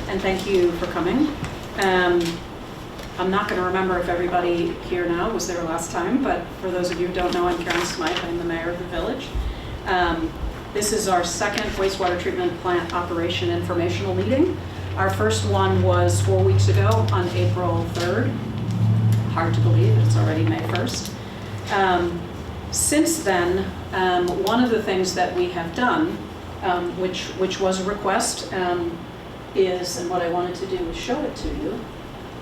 and thank you for coming. I'm not going to remember if everybody here now was there last time, but for those of you who don't know, I'm Karen Smythe. I'm the mayor of the village. This is our second wastewater treatment plant operation informational meeting. Our first one was 4 weeks ago on April 3rd. Hard to believe, it's already May 1st. Since then, one of the things that we have done, which was a request, is, and what I wanted to do is show it to you,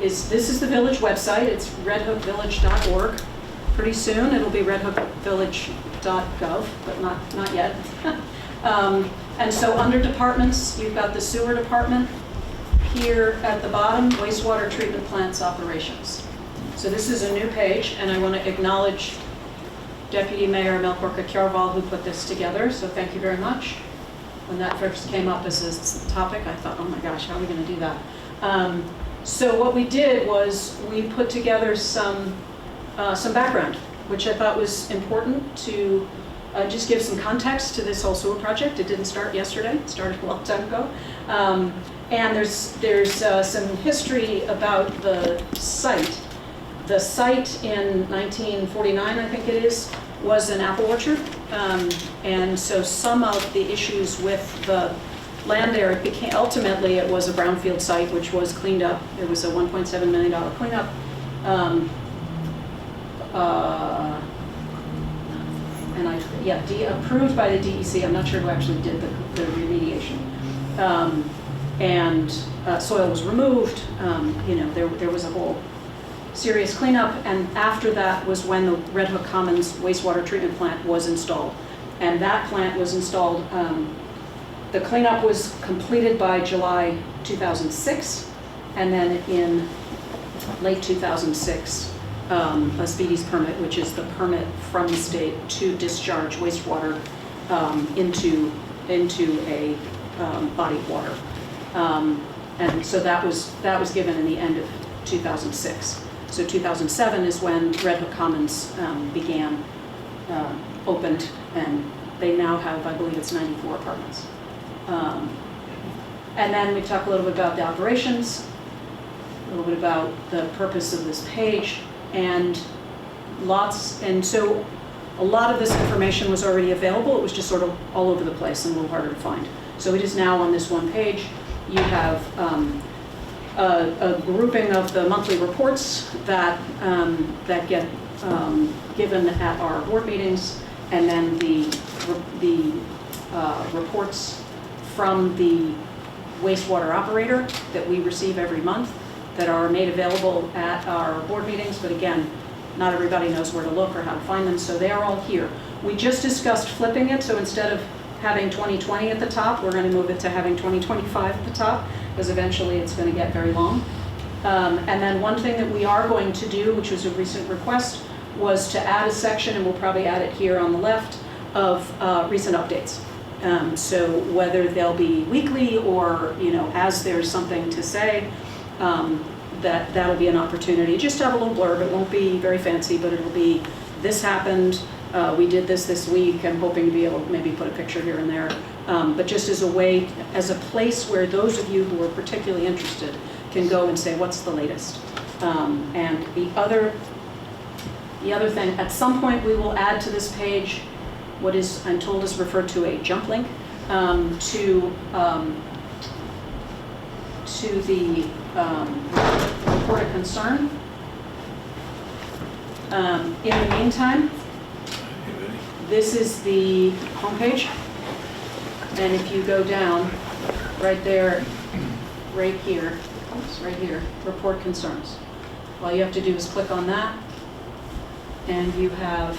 is this is the village website. It's redhookvillage.org. Pretty soon it'll be redhookvillage.gov, but not yet. And so under departments, you've got the sewer department. Here at the bottom, wastewater treatment plants operations. So this is a new page, and I want to acknowledge Deputy Mayor Melkorka Kjarval, who put this together, so thank you very much. When that first came up as a topic, I thought, oh my gosh, how are we going to do that? So what we did was we put together some background, which I thought was important to just give some context to this whole sewer project. It didn't start yesterday, it started a long time ago. And there's some history about the site. The site in 1949, I think it is, was an apple orchard. And so some of the issues with the land there, ultimately it was a brownfield site which was cleaned up. It was a $1.7 million cleanup. Approved by the DEC. I'm not sure who actually did the remediation. Soil was removed. There was a whole serious cleanup, and after that was when the Red Hook Commons wastewater treatment plant was installed. And that plant was installed, the cleanup was completed by July 2006, and then in late 2006, a Speedies permit, which is the permit from the state to discharge wastewater into a body of water. And so that was given in the end of 2006. So 2007 is when Red Hook Commons opened, and they now have, I believe it's 94 apartments. And then we talk a little bit about the operations, a little bit about the purpose of this page, and so a lot of this information was already available. It was just sort of all over the place and a little harder to find. So it is now on this one page. You have a grouping of the monthly reports that get given at our board meetings, and then the reports from the wastewater operator that we receive every month that are made available at our board meetings. But again, not everybody knows where to look or how to find them, so they are all here. We just discussed flipping it, so instead of having 2020 at the top, we're going to move it to having 2025 at the top, because eventually it's going to get very long. And then one thing that we are going to do, which was a recent request, was to add a section, and we'll probably add it here on the left, of recent updates. So whether they'll be weekly or, as there's something to say, that'll be an opportunity. Just to have a little blurb. It won't be very fancy, but it'll be, this happened, we did this week. I'm hoping to be able to maybe put a picture here and there. But just as a way, as a place where those of you who are particularly interested can go and say, what's the latest? And the other thing, at some point we will add to this page what is, I'm told, is referred to a jump link to the report of concern. In the meantime, this is the homepage, and if you go down right there, right here, report concerns. All you have to do is click on that, and you have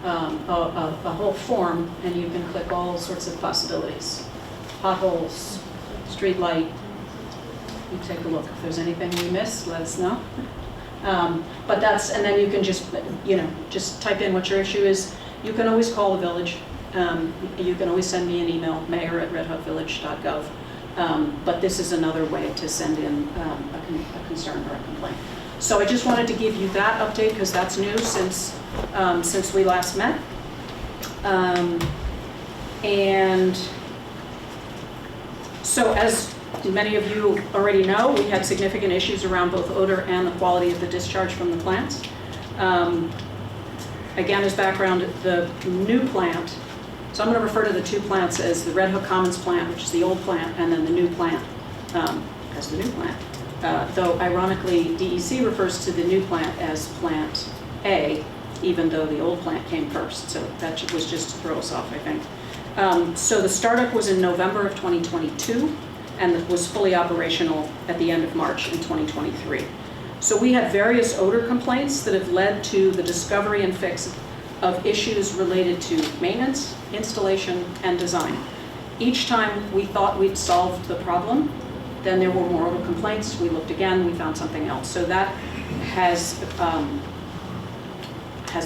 a whole form, and you can click all sorts of possibilities. Potholes, street light. You take a look. If there's anything we missed, let us know. But that's, and then you can just type in what your issue is. You can always call the village. You can always send me an email, mayor@redhookvillage.gov. But this is another way to send in a concern or a complaint. So I just wanted to give you that update because that's new since we last met. So as many of you already know, we had significant issues around both odor and the quality of the discharge from the plants. Again, as background, the new plant, so I'm going to refer to the two plants as the Red Hook Commons plant, which is the old plant, and then the new plant as the new plant. Though ironically, DEC refers to the new plant as Plant A, even though the old plant came first. So that was just to throw us off, I think. So the startup was in November of 2022, and it was fully operational at the end of March in 2023. So we had various odor complaints that have led to the discovery and fix of issues related to maintenance, installation, and design. Each time we thought we'd solved the problem, then there were more odor complaints. We looked again, we found something else. So that has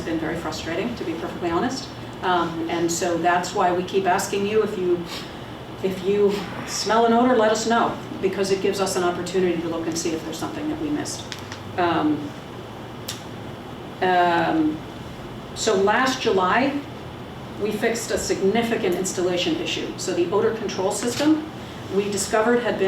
been very frustrating, to be perfectly honest. And so that's why we keep asking you, if you smell an odor, let us know, because it gives us an opportunity to look and see if there's something that we missed. So last July, we fixed a significant installation issue. So the odor control system we discovered had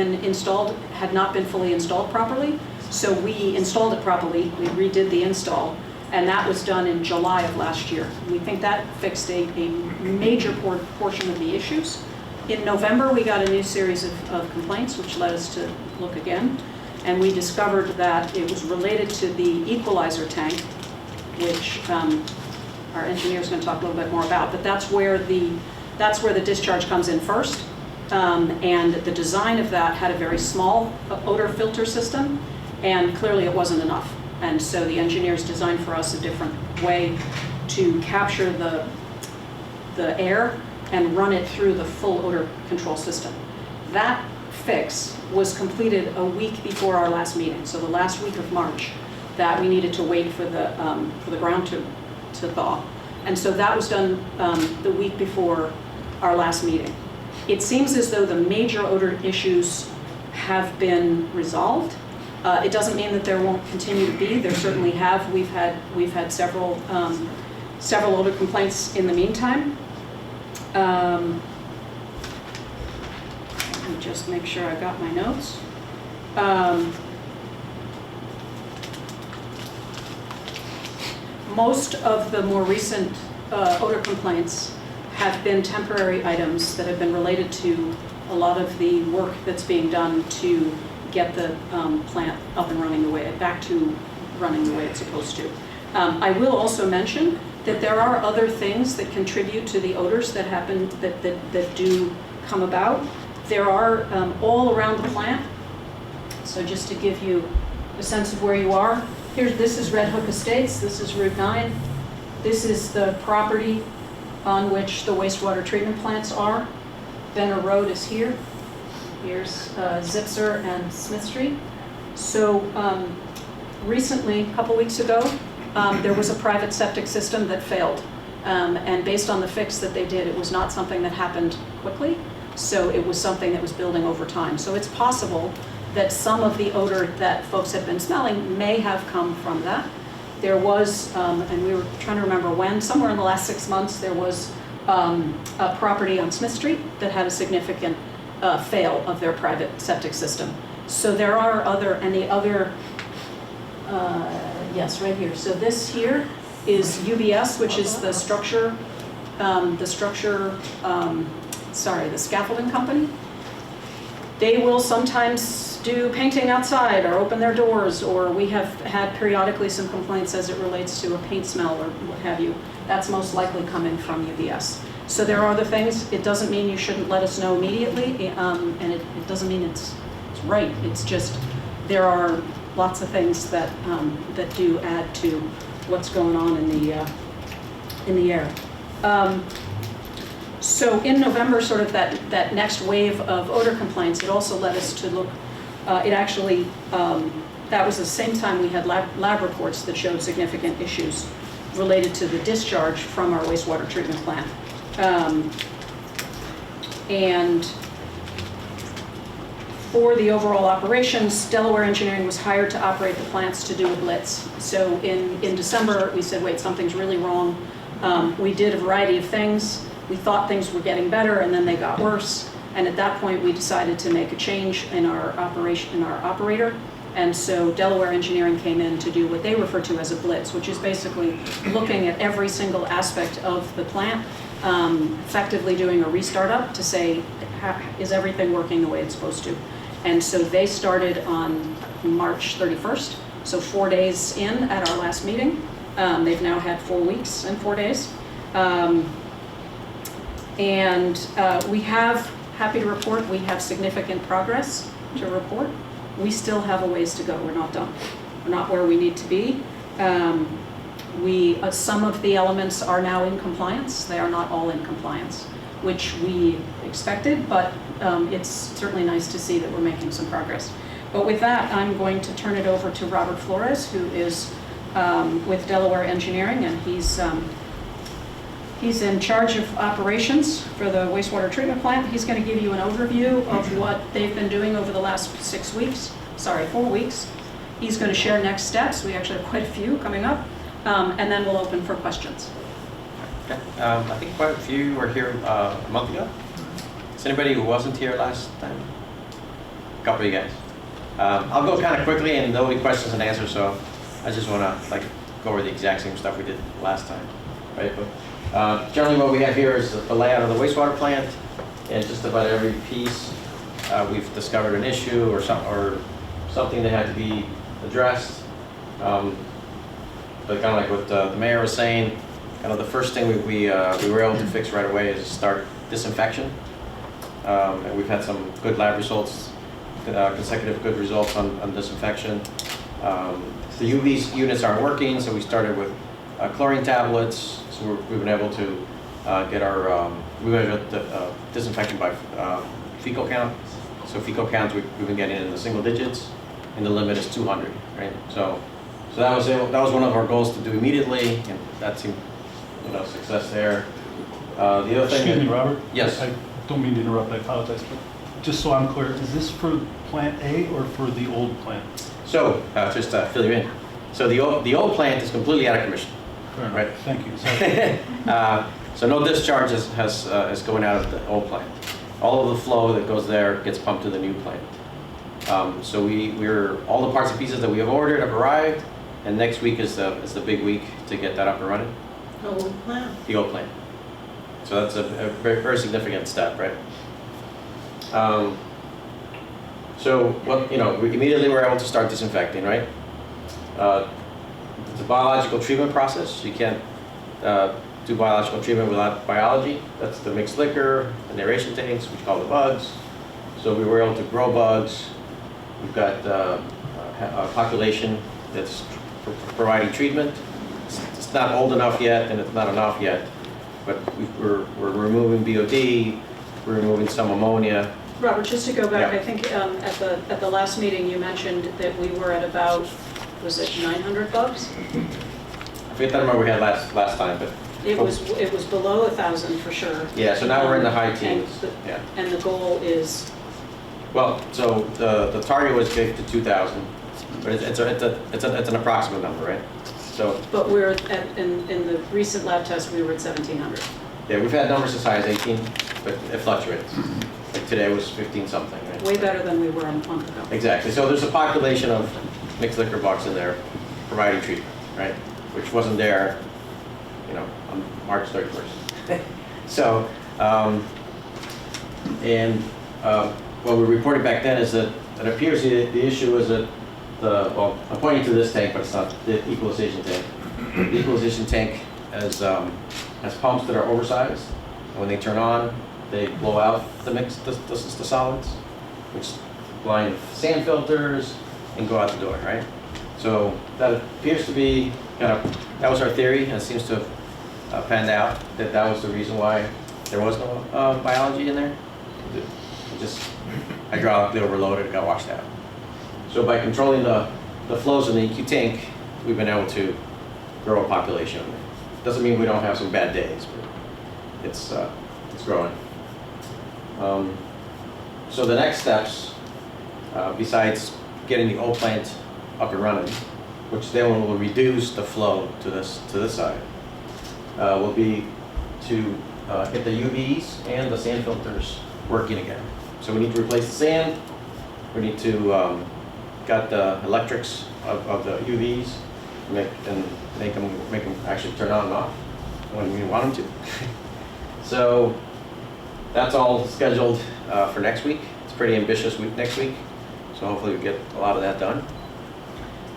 not been fully installed properly. So we installed it properly, we redid the install, and that was done in July of last year. We think that fixed a major portion of the issues. In November, we got a new series of complaints, which led us to look again. And we discovered that it was related to the equalizer tank, which our engineer is going to talk a little bit more about. But that's where the discharge comes in first. And the design of that had a very small odor filter system, and clearly it wasn't enough. And so the engineers designed for us a different way to capture the air and run it through the full odor control system. That fix was completed a week before our last meeting, so the last week of March, that we needed to wait for the ground to thaw. And so that was done the week before our last meeting. It seems as though the major odor issues have been resolved. It doesn't mean that there won't continue to be. There certainly have. We've had several odor complaints in the meantime. Let me just make sure I got my notes. Most of the more recent odor complaints have been temporary items that have been related to a lot of the work that's being done to get the plant up and running back to running the way it's supposed to. I will also mention that there are other things that contribute to the odors that happen, that do come about. There are all around the plant. So just to give you a sense of where you are, this is Red Hook Estates, this is Route 9. This is the property on which the wastewater treatment plants are. Benner Road is here. Here's Zipser and Smith Street. So recently, a couple weeks ago, there was a private septic system that failed. And based on the fix that they did, it was not something that happened quickly. So it was something that was building over time. So it's possible that some of the odor that folks have been smelling may have come from that. There was, and we were trying to remember when, somewhere in the last 6 months, there was a property on Smith Street that had a significant fail of their private septic system. So there are yes, right here. So this here is UBS, which is the scaffolding company. They will sometimes do painting outside or open their doors, or we have had periodically some complaints as it relates to a paint smell or what have you. That's most likely coming from UBS. So there are other things. It doesn't mean you shouldn't let us know immediately, and it doesn't mean it's right. It's just there are lots of things that do add to what's going on in the air. So in November, sort of that next wave of odor complaints, it also led us to look. That was the same time we had lab reports that showed significant issues related to the discharge from our wastewater treatment plant. And for the overall operations, Delaware Engineering was hired to operate the plants to do a blitz. So in December, we said, wait, something's really wrong. We did a variety of things. We thought things were getting better, and then they got worse. And at that point, we decided to make a change in our operation, in our operator. And so Delaware Engineering came in to do what they refer to as a blitz, which is basically looking at every single aspect of the plant, effectively doing a restart up to say, is everything working the way it's supposed to? And so they started on March 31st, so 4 days in at our last meeting. They've now had 4 weeks and 4 days. We have, happy to report, we have significant progress to report. We still have a ways to go. We're not done. We're not where we need to be. Some of the elements are now in compliance. They are not all in compliance, which we expected, but it's certainly nice to see that we're making some progress. But with that, I'm going to turn it over to Robert Flores, who is with Delaware Engineering, and he's in charge of operations for the wastewater treatment plant. He's going to give you an overview of what they've been doing over the last 4 weeks. He's going to share next steps. We actually have quite a few coming up, and then we'll open for questions. Okay. I think quite a few were here a month ago. Is anybody who wasn't here last time? A couple of you guys. I'll go kind of quickly, and there'll be questions and answers, so I just want to go over the exact same stuff we did last time, right? But generally what we have here is the layout of the wastewater plant, and just about every piece we've discovered an issue or something that had to be addressed. But kind of like what the mayor was saying, kind of the first thing we were able to fix right away is start disinfection. And we've had some good lab results, consecutive good results on disinfection. The UV units aren't working, so we started with chlorine tablets. So we've been able to get our disinfectant by fecal count. So fecal counts we've been getting in the single digits, and the limit is 200, right? So that was one of our goals to do immediately, and that seemed, success there. The other thing. Excuse me, Robert. Yes. I don't mean to interrupt. I apologize, but just so I'm clear, is this for Plant A or for the old plant? So just to fill you in. So the old plant is completely out of commission. Fair enough. Right. Thank you. Sorry. So no discharge is going out of the old plant. All of the flow that goes there gets pumped to the new plant. So all the parts and pieces that we have ordered have arrived, and next week is the big week to get that up and running. The old plant. The old plant. So that's a very, very significant step, right? So we immediately were able to start disinfecting, right? It's a biological treatment process. You can't do biological treatment without biology. That's the mixed liquor and aeration tanks, which we call the bugs. So we were able to grow bugs. We've got a population that's providing treatment. It's not old enough yet, and it's not enough yet, but we're removing BOD, we're removing some ammonia. Robert, just to go back, Yeah. I think at the last meeting you mentioned that we were at about, was it 900 bugs? I forget the number we had last time, but It was below 1,000 for sure. yeah. So now we're in the high teens. Yeah. And the goal is? Well, so the target was to 2,000, but it's an approximate number, right? So But we're in the recent lab test, we were at 1,700. yeah, we've had numbers as high as 18, but it fluctuates. Like today was 15 something, right? Way better than we were a month ago. Exactly. So there's a population of mixed liquor bugs in there providing treatment, right? Which wasn't there, on March 31st. So, what we reported back then is that it appears the issue is that I'm pointing to this tank, but it's not the equalization tank. The equalization tank has pumps that are oversized, and when they turn on, they blow out the solids, which blind sand filters and go out the door, right? So that appears to be that was our theory, and it seems to have panned out that was the reason why there was no biology in there. It just hydraulically overloaded, it got washed out. So by controlling the flows in the EQ tank, we've been able to grow a population. Doesn't mean we don't have some bad days, but it's growing. So the next steps, besides getting the old plant up and running, which then will reduce the flow to this side, will be to get the UVs and the sand filters working again. So we need to replace the sand, we need to, got the electrics of the UVs, make them actually turn on and off when we want them to. So that's all scheduled for next week. It's a pretty ambitious week next week, so hopefully we get a lot of that done.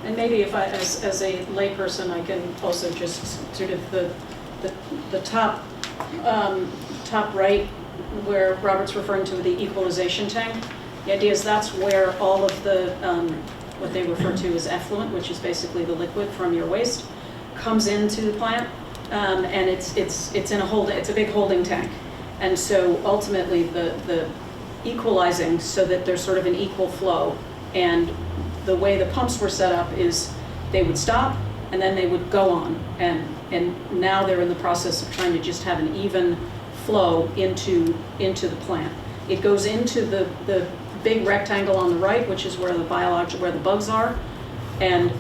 And maybe if I, as a layperson, I can also just sort of the top, top right, where Robert's referring to the equalization tank. The idea is that's where all of the, what they refer to as effluent, which is basically the liquid from your waste, comes into the plant, and it's in it's a big holding tank. And so ultimately the equalizing so that there's sort of an equal flow, and the way the pumps were set up is they would stop and then they would go on, and now they're in the process of trying to just have an even flow into the plant. It goes into the big rectangle on the right, which is where where the bugs are, and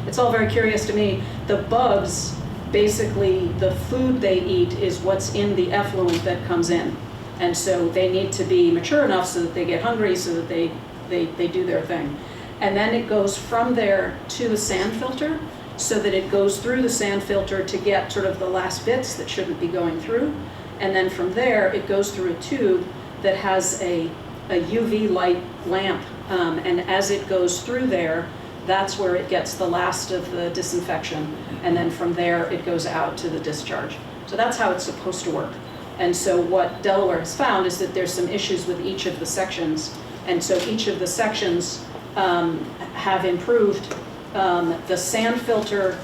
it's all very curious to me. The bugs, basically the food they eat is what's in the effluent that comes in, and so they need to be mature enough so that they get hungry, so that they do their thing. And then it goes from there to a sand filter, so that it goes through the sand filter to get sort of the last bits that shouldn't be going through. And then from there, it goes through a tube that has a UV light lamp. And as it goes through there, that's where it gets the last of the disinfection. And then from there, it goes out to the discharge. So that's how it's supposed to work. And so what Delaware has found is that there's some issues with each of the sections. And so each of the sections have improved. The sand filter,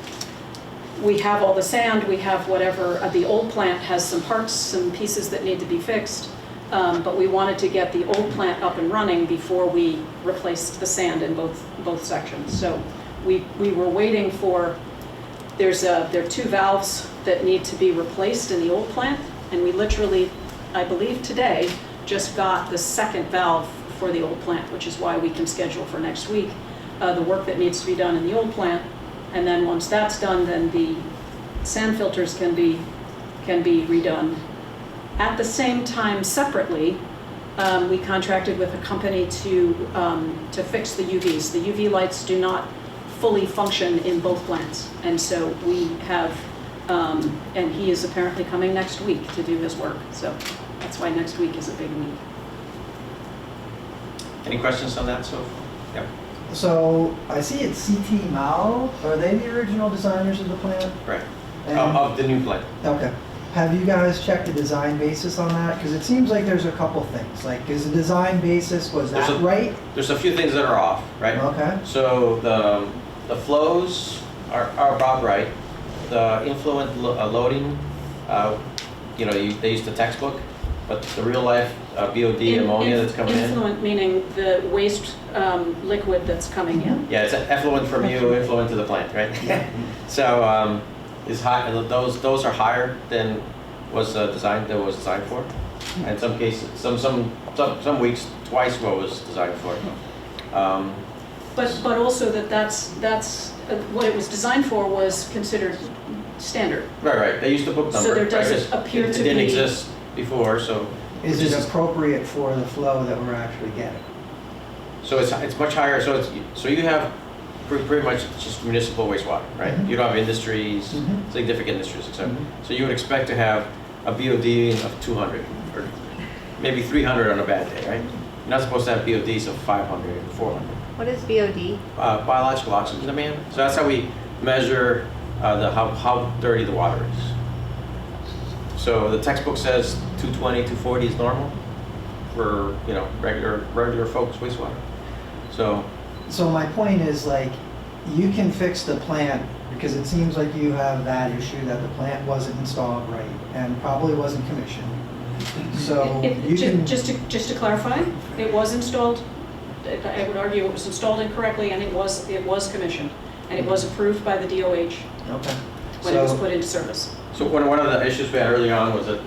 we have all the sand, we have whatever, the old plant has some parts, some pieces that need to be fixed, but we wanted to get the old plant up and running before we replaced the sand in both sections. So we were waiting for, there are 2 valves that need to be replaced in the old plant, and we literally, I believe today, just got the second valve for the old plant, which is why we can schedule for next week the work that needs to be done in the old plant. And then once that's done, then the sand filters can be redone. At the same time, separately, we contracted with a company to fix the UVs. The UV lights do not fully function in both plants, and so we have, and he is apparently coming next week to do his work. So that's why next week is a big week. Any questions on that so far? Yep. So I see it's CT Mao. Are they the original designers of the plant? Right. And- Of the new plant. Okay. Have you guys checked the design basis on that? Because it seems like there's a couple things. Like, is the design basis, was that right? There's a few things that are off, right? Okay. So the flows are about right. The influent loading, they use the textbook, but the real life BOD ammonia that's coming in. Influent meaning the waste liquid that's coming in. Yeah, it's effluent from you, influent to the plant, right? So is high. Those are higher than was designed for. In some cases, some weeks, twice what was designed for. But also that's what it was designed for was considered standard. Right. They used the book number. So there right? doesn't appear it to didn't be- exist before, so. Is it appropriate for the flow that we're actually getting? So it's much higher. So you have pretty much just municipal wastewater, right? Mhm. You don't have industries, Mhm. significant industries, etc. Mhm. So you would expect to have a BOD of 200 or maybe 300 on a bad day, right? You're not supposed to have BODs of 500 or 400. What is BOD? Biological oxygen demand. So that's how we measure how dirty the water is. So the textbook says 220, 240 is normal for regular folks wastewater. So my point is, like, you can fix the plant because it seems like you have that issue that the plant wasn't installed right and probably wasn't commissioned. So you can. Just to clarify, it was installed. I would argue it was installed incorrectly, and it was commissioned, and it was approved by the DOH Okay. when it was put into service. So one of the issues we had early on was that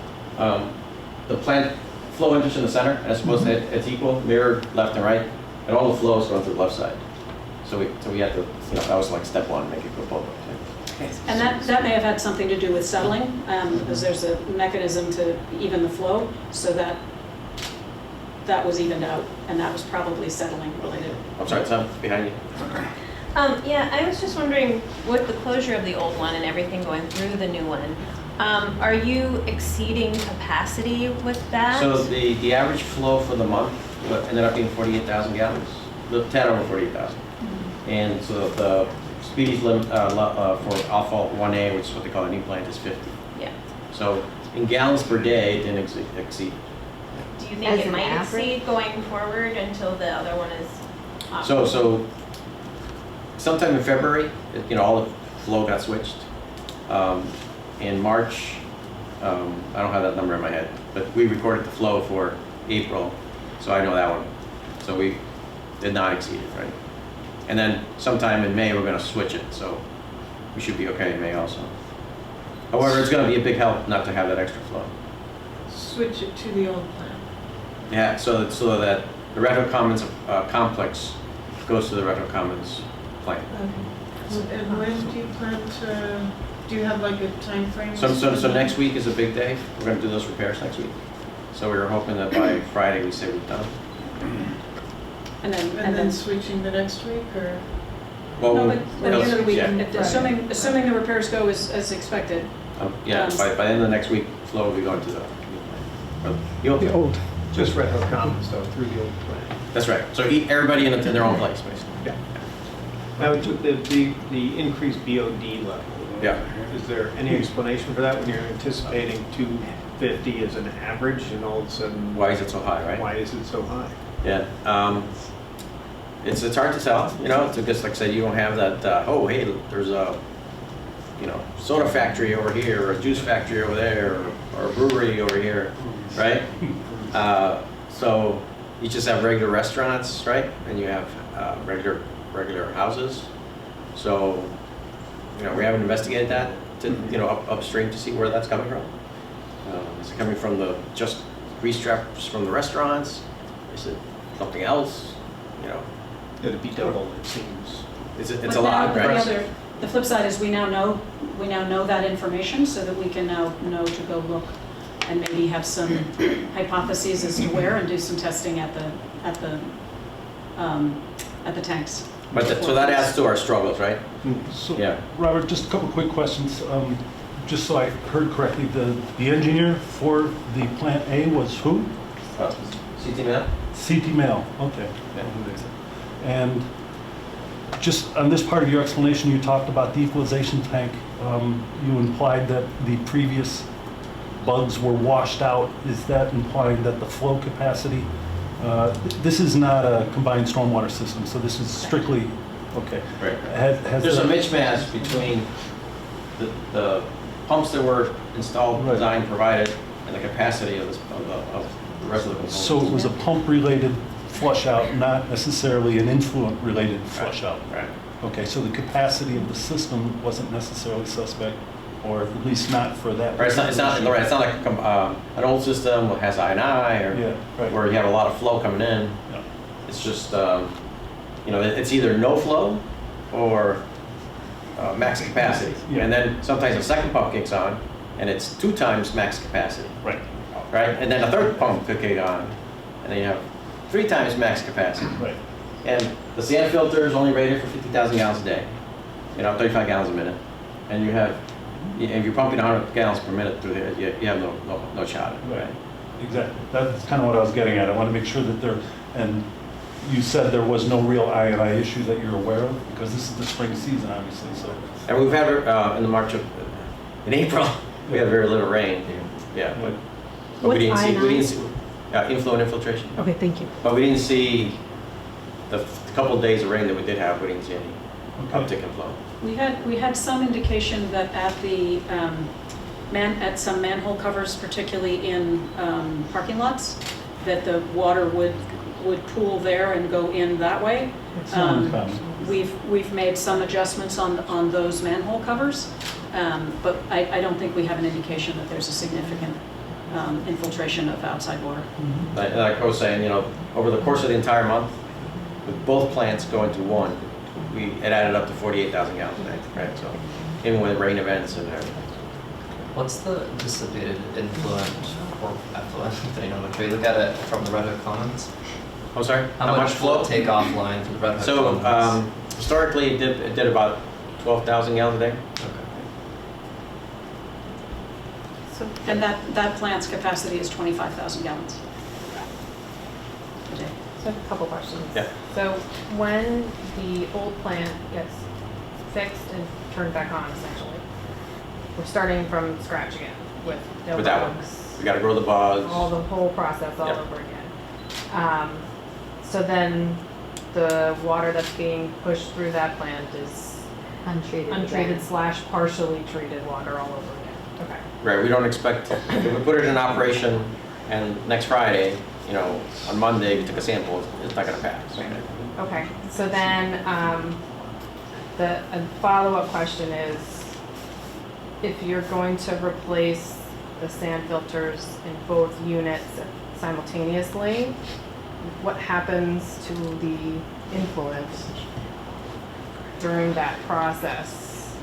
the plant flow inches in the center, and it's supposed to it's equal, mirrored left and right, and all the flow is going to the left side. So we had to, that was like step one, make it go both ways. And that may have had something to do with settling, because there's a mechanism to even the flow, so that that was evened out, and that was probably settling related. I'm sorry, Tom, behind you. Yeah, I was just wondering, with the closure of the old one and everything going through the new one, are you exceeding capacity with that? So the average flow for the month ended up being 48,000 gallons, the 10 over 48,000. And so the speed limit for Alpha 1A, which is what they call a new plant, is 50. Yeah. So in gallons per day, it didn't exceed. Do you think As it an might average? exceed going forward until the other one is off? So sometime in February, all the flow got switched. In March, I don't have that number in my head, but we recorded the flow for April, so I know that one. So we did not exceed it, right? And then sometime in May, we're gonna switch it, so we should be okay in May also. However, it's gonna be a big help not to have that extra flow. Switch it to the old plan. Yeah, so that the Red Hook Commons complex goes to the Red Hook Commons plant. And when do you plan to, do you have like a time frame? So next week is a big day. We're gonna do those repairs next week. So we were hoping that by Friday we say we've done. And then, And then switching the next week, or? Well, no, but by the end of the week, yeah. assuming the repairs go as expected, Yeah, by the end of the next week, flow will be going to the new plant. The old, just Red Hook Commons though, through the old plan. That's right. So everybody in their own place, basically. Yeah. Now, the increased BOD level. Yeah. Is there any explanation for that when you're anticipating 250 as an average and all of a sudden? Why is it so high, right? Why is it so high? Yeah. It's hard to tell. It's just like I said, you don't have that. Oh, hey, there's a soda factory over here, or a juice factory over there, or a brewery over here, right? So you just have regular restaurants, right? And you have regular houses. So we haven't investigated that to upstream to see where that's coming from. Is it coming from just grease traps from the restaurants? Is it something else? It'd be double, it seems. It's But a lot, now, right? the flip side is we now know that information, so that we can now know to go look and maybe have some hypotheses as to where, and do some testing at the tanks. But so that adds to our struggles, right? So, Yeah. Robert, just a couple quick questions. Just so I heard correctly, the engineer for the Plant A was who? CT Map? CT Mail, okay. And just on this part of your explanation, you talked about the equalization tank. You implied that the previous bugs were washed out. Is that implying that the flow capacity, this is not a combined stormwater system, so this is strictly, okay. Right. Has There's a that- mismatch between the pumps that were installed, Right. designed, provided, and the capacity of the rest of the components. So it was a pump-related flush out, not necessarily an influent-related flush out? Right. Okay, so the capacity of the system wasn't necessarily suspect, or at least not for that. Right, it's not like an old system that has I&I, or Yeah, right. where you have a lot of flow coming in. Yeah. It's just, it's either no flow or max capacity. Yeah. And then sometimes a second pump kicks on, and it's 2 times max capacity. Right, Right? And then a third pump could kick on, and then you have 3 times max capacity. right. And the sand filter is only rated for 50,000 gallons a day, 35 gallons a minute. And if you're pumping 100 gallons per minute through there, you have no shot. Right, exactly. That's kind of what I was getting at. I want to make sure that and you said there was no real I&I issue that you're aware of, because this is the spring season, obviously, so. And we've had, in April, we had very little rain. Yeah, but we What's didn't see, I&I? inflow and infiltration. Okay, thank you. But we didn't see, the couple of days of rain that we did have, we didn't see any Okay. uptick in flow. We had some indication that at some manhole covers, particularly in parking lots, that the water would pool there and go in that way. It's not uncommon. We've made some adjustments on those manhole covers, but I don't think we have an indication that there's a significant infiltration of outside water. Like I was saying, over the course of the entire month, with both plants going to one, it added up to 48,000 gallons a day, right? So even with rain events and everything. What's the dissipated influent or effluent, depending on which way you look at it, from the Red Hook Commons? I'm sorry? How much will it take offline from the Red Hook So, Commons? historically, it did about 12,000 gallons a day. Okay. So, And that plant's capacity is 25,000 gallons a day. So I have a couple questions. Yeah. So when the old plant gets fixed and turned back on, essentially, we're starting from scratch again with no With that one. bugs, We gotta grow the bugs. all the whole process all Yep. over again. So then the water that's being pushed through that plant is untreated / partially treated water all over again. Okay. Right, we don't expect, if we put it in operation and next Friday, you know, on Monday, we took a sample, it's not gonna pass. Okay, so then, a follow-up question is, if you're going to replace the sand filters in both units simultaneously, what happens to the influent during that process?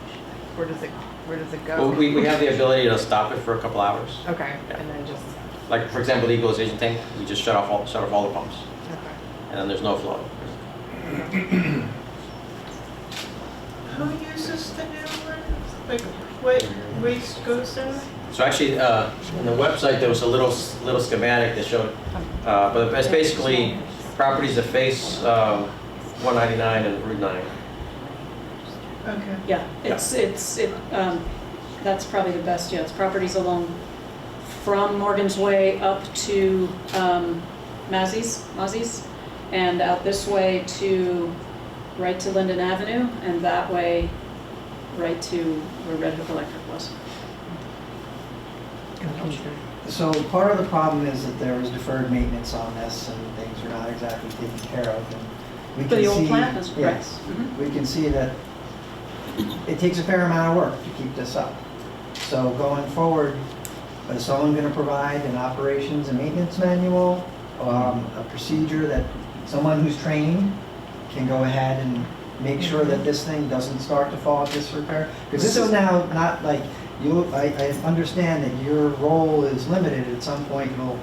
Where does it go? Well, we have the ability to stop it for a couple hours. Okay, Yeah. and then just, Like, for example, the equalization tank, we just shut off all the pumps, okay. and then there's no flow. Who uses the new one? Like, what waste goes there? So actually, on the website, there was a little schematic that showed, but it's basically properties that face 199 and Route 9. Okay. Yeah, that's probably the best, yeah, it's properties along from Morgan's Way up to Mazzi's, and out this way to, right to Linden Avenue, and that way right to where Red Hook Electric was. So part of the problem is that there was deferred maintenance on this and things were not exactly taken care of. And we For can the old see- plant, that's correct. Yes, Mhm. we can see that it takes a fair amount of work to keep this up. So going forward, is someone going to provide an operations and maintenance manual, a procedure that someone who's trained can go ahead and make sure that this thing doesn't start to fall into disrepair? Because this is now not like, I understand that your role is limited, at some point it'll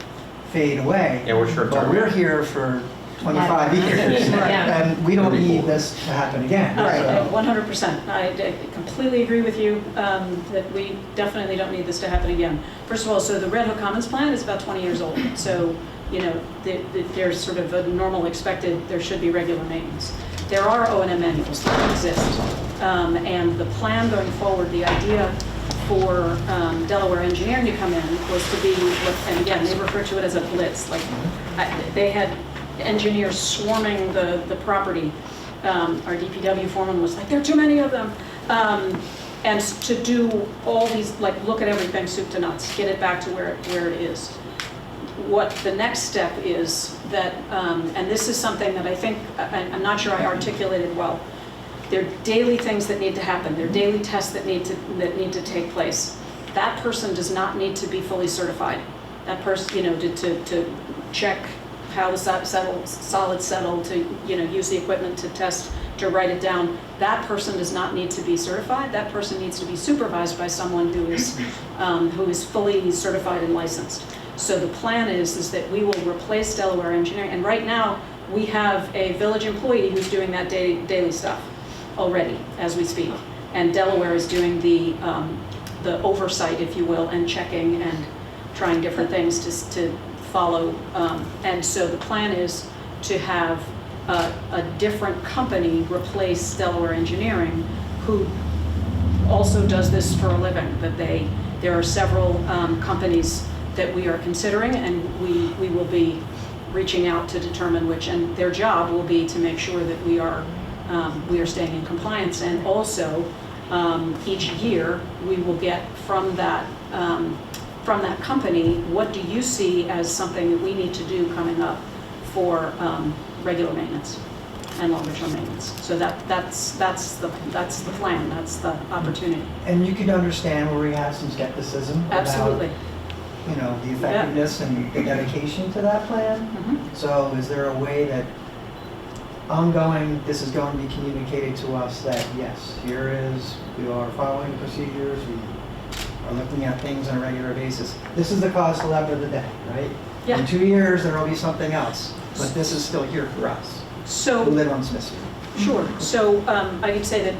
fade away. Yeah, we're short But term. we're here for 25 years, Yeah. and we don't need this to happen again. All right, So- 100%. I completely agree with you that we definitely don't need this to happen again. First of all, so the Red Hook Commons plant is about 20 years old. So, you know, there's sort of a normal expected, there should be regular maintenance. There are O&M manuals that exist. And the plan going forward, the idea for Delaware Engineering to come in was to be, and again, they refer to it as a blitz. Like, they had engineers swarming the property. Our DPW foreman was like, there are too many of them. And to do all these, like, look at everything soup to nuts, get it back to where it is. What the next step is that, and this is something that I think, I'm not sure I articulated well, there are daily things that need to happen. There are daily tests that need to take place. That person does not need to be fully certified. That person, you know, to check how the solids settle, to, you know, use the equipment to test, to write it down. That person does not need to be certified. That person needs to be supervised by someone who is fully certified and licensed. So the plan is that we will replace Delaware Engineering, and right now we have a village employee who's doing that daily stuff already as we speak, and Delaware is doing the oversight, if you will, and checking and trying different things to follow. And so the plan is to have a different company replace Delaware Engineering, who also does this for a living. That there are several companies that we are considering, and we will be reaching out to determine which, and their job will be to make sure that we are staying in compliance, and also each year we will get from that company, what do you see as something that we need to do coming up for regular maintenance and longer term maintenance. So that's the plan, that's the opportunity. And you can understand where we have some skepticism about, Absolutely. you know, the effectiveness and the dedication to that plan. Mhm. So is there a way that ongoing, this is going to be communicated to us that, yes, here is, we are following the procedures, we are looking at things on a regular basis. This is the cost level of the day, right? Yeah. In 2 years, there will be something else, but this is still here for us, So. who live on Smith Street. Sure. So I would say that,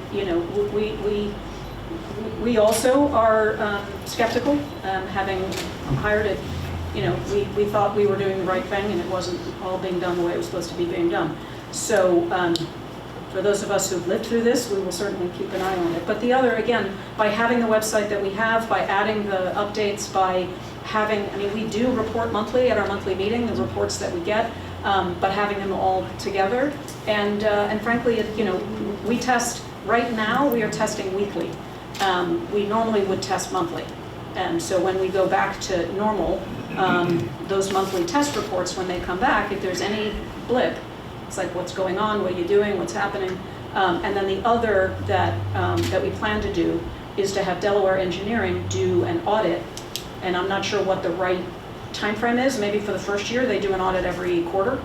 we also are skeptical, having hired it. We thought we were doing the right thing, and it wasn't all being done the way it was supposed to be being done. So for those of us who've lived through this, we will certainly keep an eye on it. But the other, again, by having the website that we have, by adding the updates, by having, we do report monthly at our monthly meeting, the reports that we get, but having them all together. And frankly, we test, right now, we are testing weekly. We normally would test monthly. And so when we go back to normal, those monthly test reports, when they come back, if there's any blip, it's like, what's going on, what are you doing, what's happening? And then the other that we plan to do is to have Delaware Engineering do an audit. And I'm not sure what the right time frame is. Maybe for the first year, they do an audit every quarter.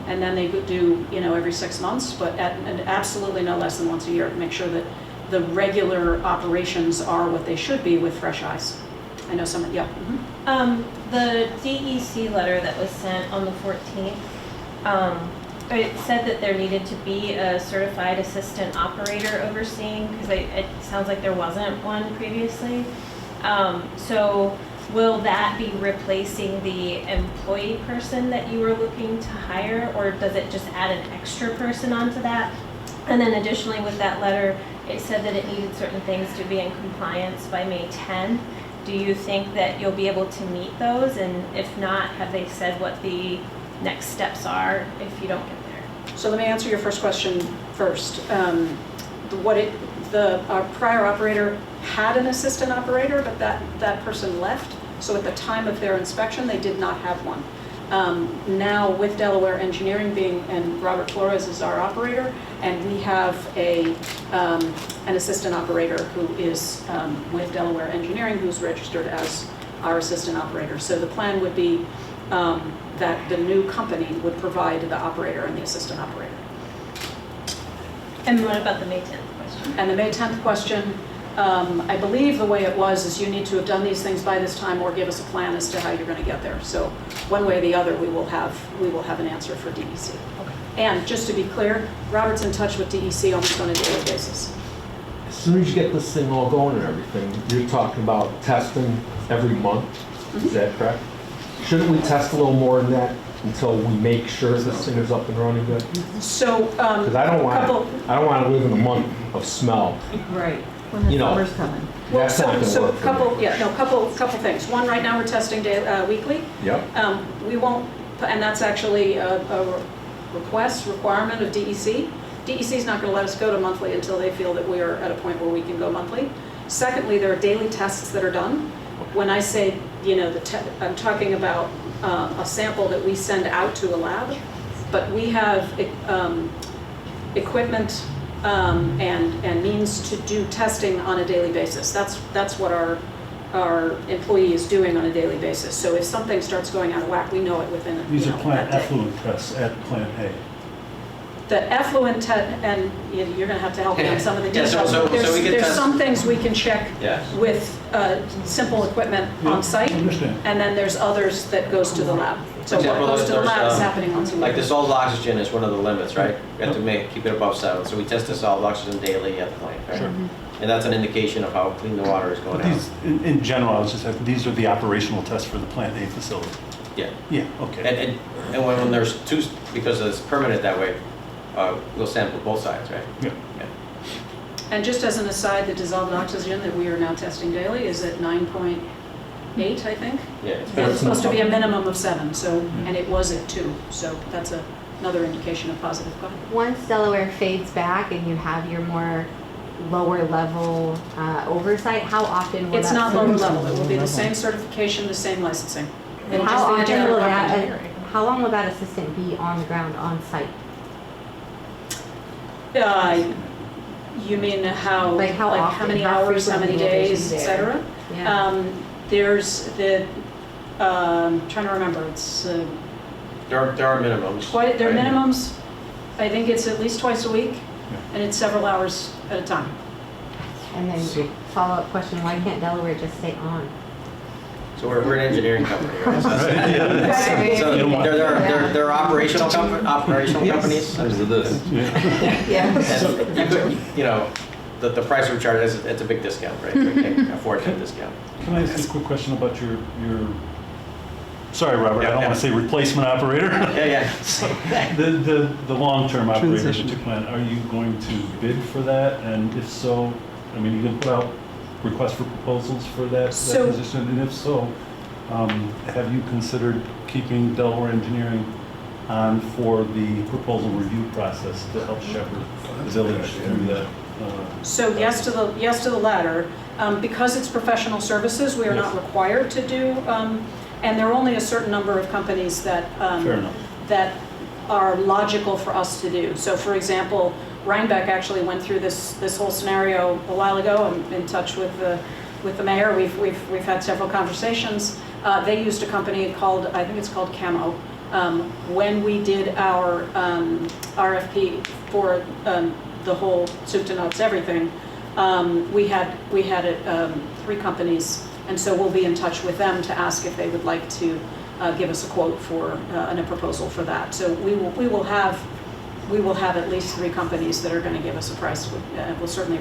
And then they could do, every 6 months, but and absolutely no less than once a year to make sure that the regular operations are what they should be with fresh eyes. I know some, yeah. Mm-hmm. The DEC letter that was sent on the 14th, it said that there needed to be a certified assistant operator overseeing, because it sounds like there wasn't one previously. So will that be replacing the employee person that you were looking to hire, or does it just add an extra person onto that? And then additionally with that letter, it said that it needed certain things to be in compliance by May 10. Do you think that you'll be able to meet those? And if not, have they said what the next steps are if you don't get there? So let me answer your first question first. Our prior operator had an assistant operator, but that person left. So at the time of their inspection, they did not have one. Now with Delaware Engineering and Robert Flores is our operator, and we have an assistant operator who is with Delaware Engineering, who's registered as our assistant operator. So the plan would be that the new company would provide the operator and the assistant operator. And what about the May 10th question? And the May 10th question, I believe the way it was is you need to have done these things by this time or give us a plan as to how you're going to get there. So one way or the other, we will have an answer for DEC. Okay. And just to be clear, Robert's in touch with DEC almost on a daily basis. As soon as you get this thing all going and everything, you're talking about testing every month. Is that correct? Shouldn't we test a little more than that until we make sure this thing is up and running good? So, because I don't want to live in a month of smell. Right. When the summer's coming. Well, That's not going to work for me. couple things. One, right now we're testing weekly. Yep. We won't, and that's actually a requirement of DEC. DEC is not going to let us go to monthly until they feel that we are at a point where we can go monthly. Secondly, there are daily tests that are done. When I say, I'm talking about a sample that we send out to a lab, but we have equipment and means to do testing on a daily basis. That's what our employee is doing on a daily basis. So if something starts going out of whack, we know it within These are plant that day. effluent tests at Plant A. The effluent test, and you're going to have to help me on some of the Yeah, details. so we can There's test- some things we can check Yes. with simple equipment on site, Understand. and then there's others that goes to the lab. So what Example, goes to the there's, lab is happening on some. Like the solid oxygen is one of the limits, right? We have to keep it above 7. So we test the solid oxygen daily at the plant, right? Sure. And that's an indication of how clean the water is going But out. these, in general, I was just asking, these are the operational tests for the Plant A facility? Yeah. Yeah, okay. And when there's two, because it's permanent that way, we'll sample both sides, right? Yeah. And just as an aside, the dissolved oxygen that we are now testing daily is at 9.8, I think. Yeah. And it's supposed to be a minimum of 7, so, and it was at 2, so that's another indication of positive. Go ahead. Once Delaware fades back and you have your more lower level oversight, how often will It's that not lower certi- level, it will be the same certification, the same licensing. It'll How just be a often different will that, engineering. how long will that assistant be on the ground, on site? You mean how, Like how often, many how hours, how many frequently will they days, be et there? cetera? Yeah. There's the, trying to remember, it's There are minimums. there are right? minimums. I think it's at least twice a week, and it's several hours at a time. And then, follow-up question, why can't Delaware just stay on? So we're an engineering company, right? So Right. so there are operational companies. Because of this. Yeah. And you could, you know, the price we charge, it's a big discount, right? We can't afford that discount. Can I ask you a quick question about your sorry, Robert, I don't Yeah. want to say replacement operator. Yeah. The long-term operator that Transition. you plan, are you going to bid for that? And if so, I mean, you can put out requests for proposals for that So- position? And if so, have you considered keeping Delaware Engineering on for the proposal review process to help shepherd the village through that? So yes to the latter. Because it's professional services, we are not Yes. required to do, and there are only a certain number of companies that, Fair enough. that are logical for us to do. So for example, Rhinebeck actually went through this whole scenario a while ago. I'm in touch with the mayor. We've had several conversations. They used a company called, I think it's called Camo. When we did our RFP for the whole soup to nuts everything, we had 3 companies, and so we'll be in touch with them to ask if they would like to give us a quote for and a proposal for that. So we will have at least 3 companies that are going to give us a price. We'll certainly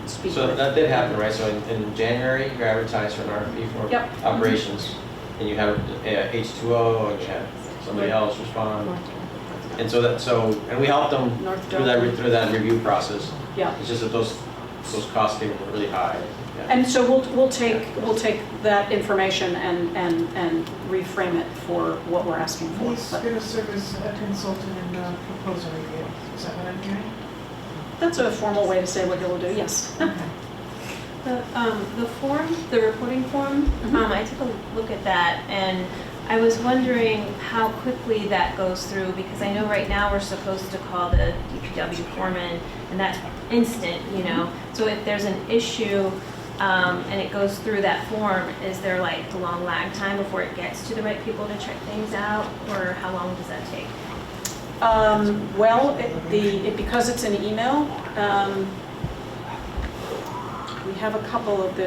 speak So with. that did happen, right? So in January, you advertised for an RFP for Yep. operations, and you had H2O, and you had somebody else respond. And and we helped them North through that review process. Yeah. It's just that those costs came really high. Yeah. And so we'll take that information and reframe it for what we're asking for. He's But going to serve as a consultant in proposal review. Is that what I'm hearing? that's a formal way to say what he'll do, yes. The form, the reporting form, I took a look at that, and I was wondering how quickly that goes through, because I know right now we're supposed to call the DPW foreman, and that's instant, you know? So if there's an issue, and it goes through that form, is there like a long lag time before it gets to the right people to check things out, or how long does that take? Well, because it's an email, we have a couple of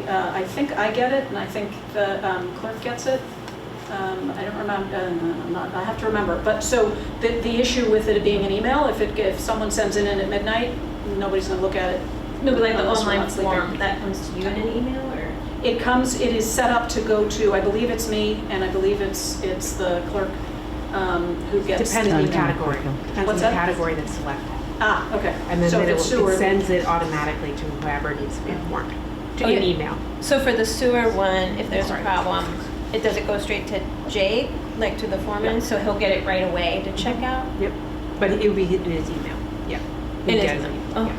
I think I get it, and I think the clerk gets it. I don't remember, I have to remember. But so the issue with it being an email, if someone sends it in at midnight, nobody's gonna look at it. No, but like the Unless we're online not sleeping. form, that comes to you in an email, or? It is set up to go to, I believe it's me, and I believe it's the clerk who gets the Depends on email. category. Depends on What's the that? category that's selected. Ah, okay. And then So if it it's sewer, sends it automatically to whoever needs to be informed, to an Okay. email. So for the sewer one, if there's a problem, does it go straight to Jake, like to the foreman, so he'll get it right away to check out? Yep. But it would be in his email. Yeah. In his He gets it. email. Oh. Yeah.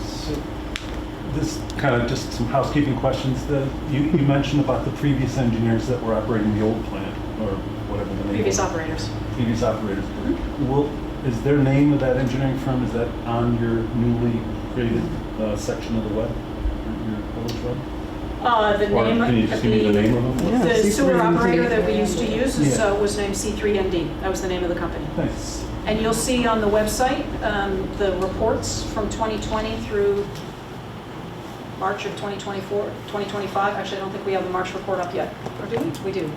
So this kind of just some housekeeping questions that you mentioned about the previous engineers that were operating the old plant, or whatever the name previous was. operators. Previous operators. Is their name of that engineering firm, is that on your newly created section of the web, your village web? The Or name. can you just give me the name of them? Yeah. The sewer C3ND. operator that we used to use Yeah. was named C3ND. That was the name of the company. Thanks. And you'll see on the website, the reports from 2020 through March of 2024, 2025. Actually, I don't think we have the March report up yet. Or do we? We do.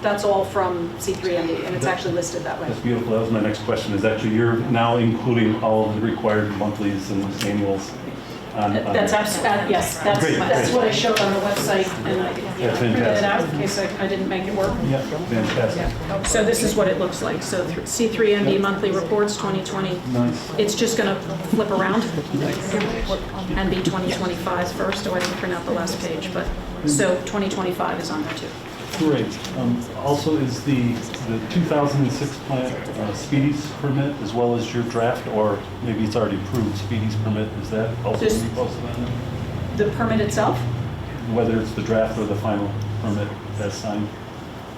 That's all from C3ND, and it's actually listed that way. That's beautiful. That was my next question, is that you're now including all of the required monthlies and annuals on That's there. yes, Great, that's great. what I showed on the website, and I That's printed it out fantastic. in case I didn't make it work. Yeah, fantastic. So this is what it looks like. So C3ND monthly reports 2020. Nice. It's just going to flip around and be 2025 first. So I didn't print out the last page, but so 2025 is on there too. Great. Also, is the 2006 plant Speedy's permit as well as your draft, or maybe it's already approved Speedy's permit, is that also This- going to be posted on there? The permit itself? Whether it's the draft or the final permit as signed?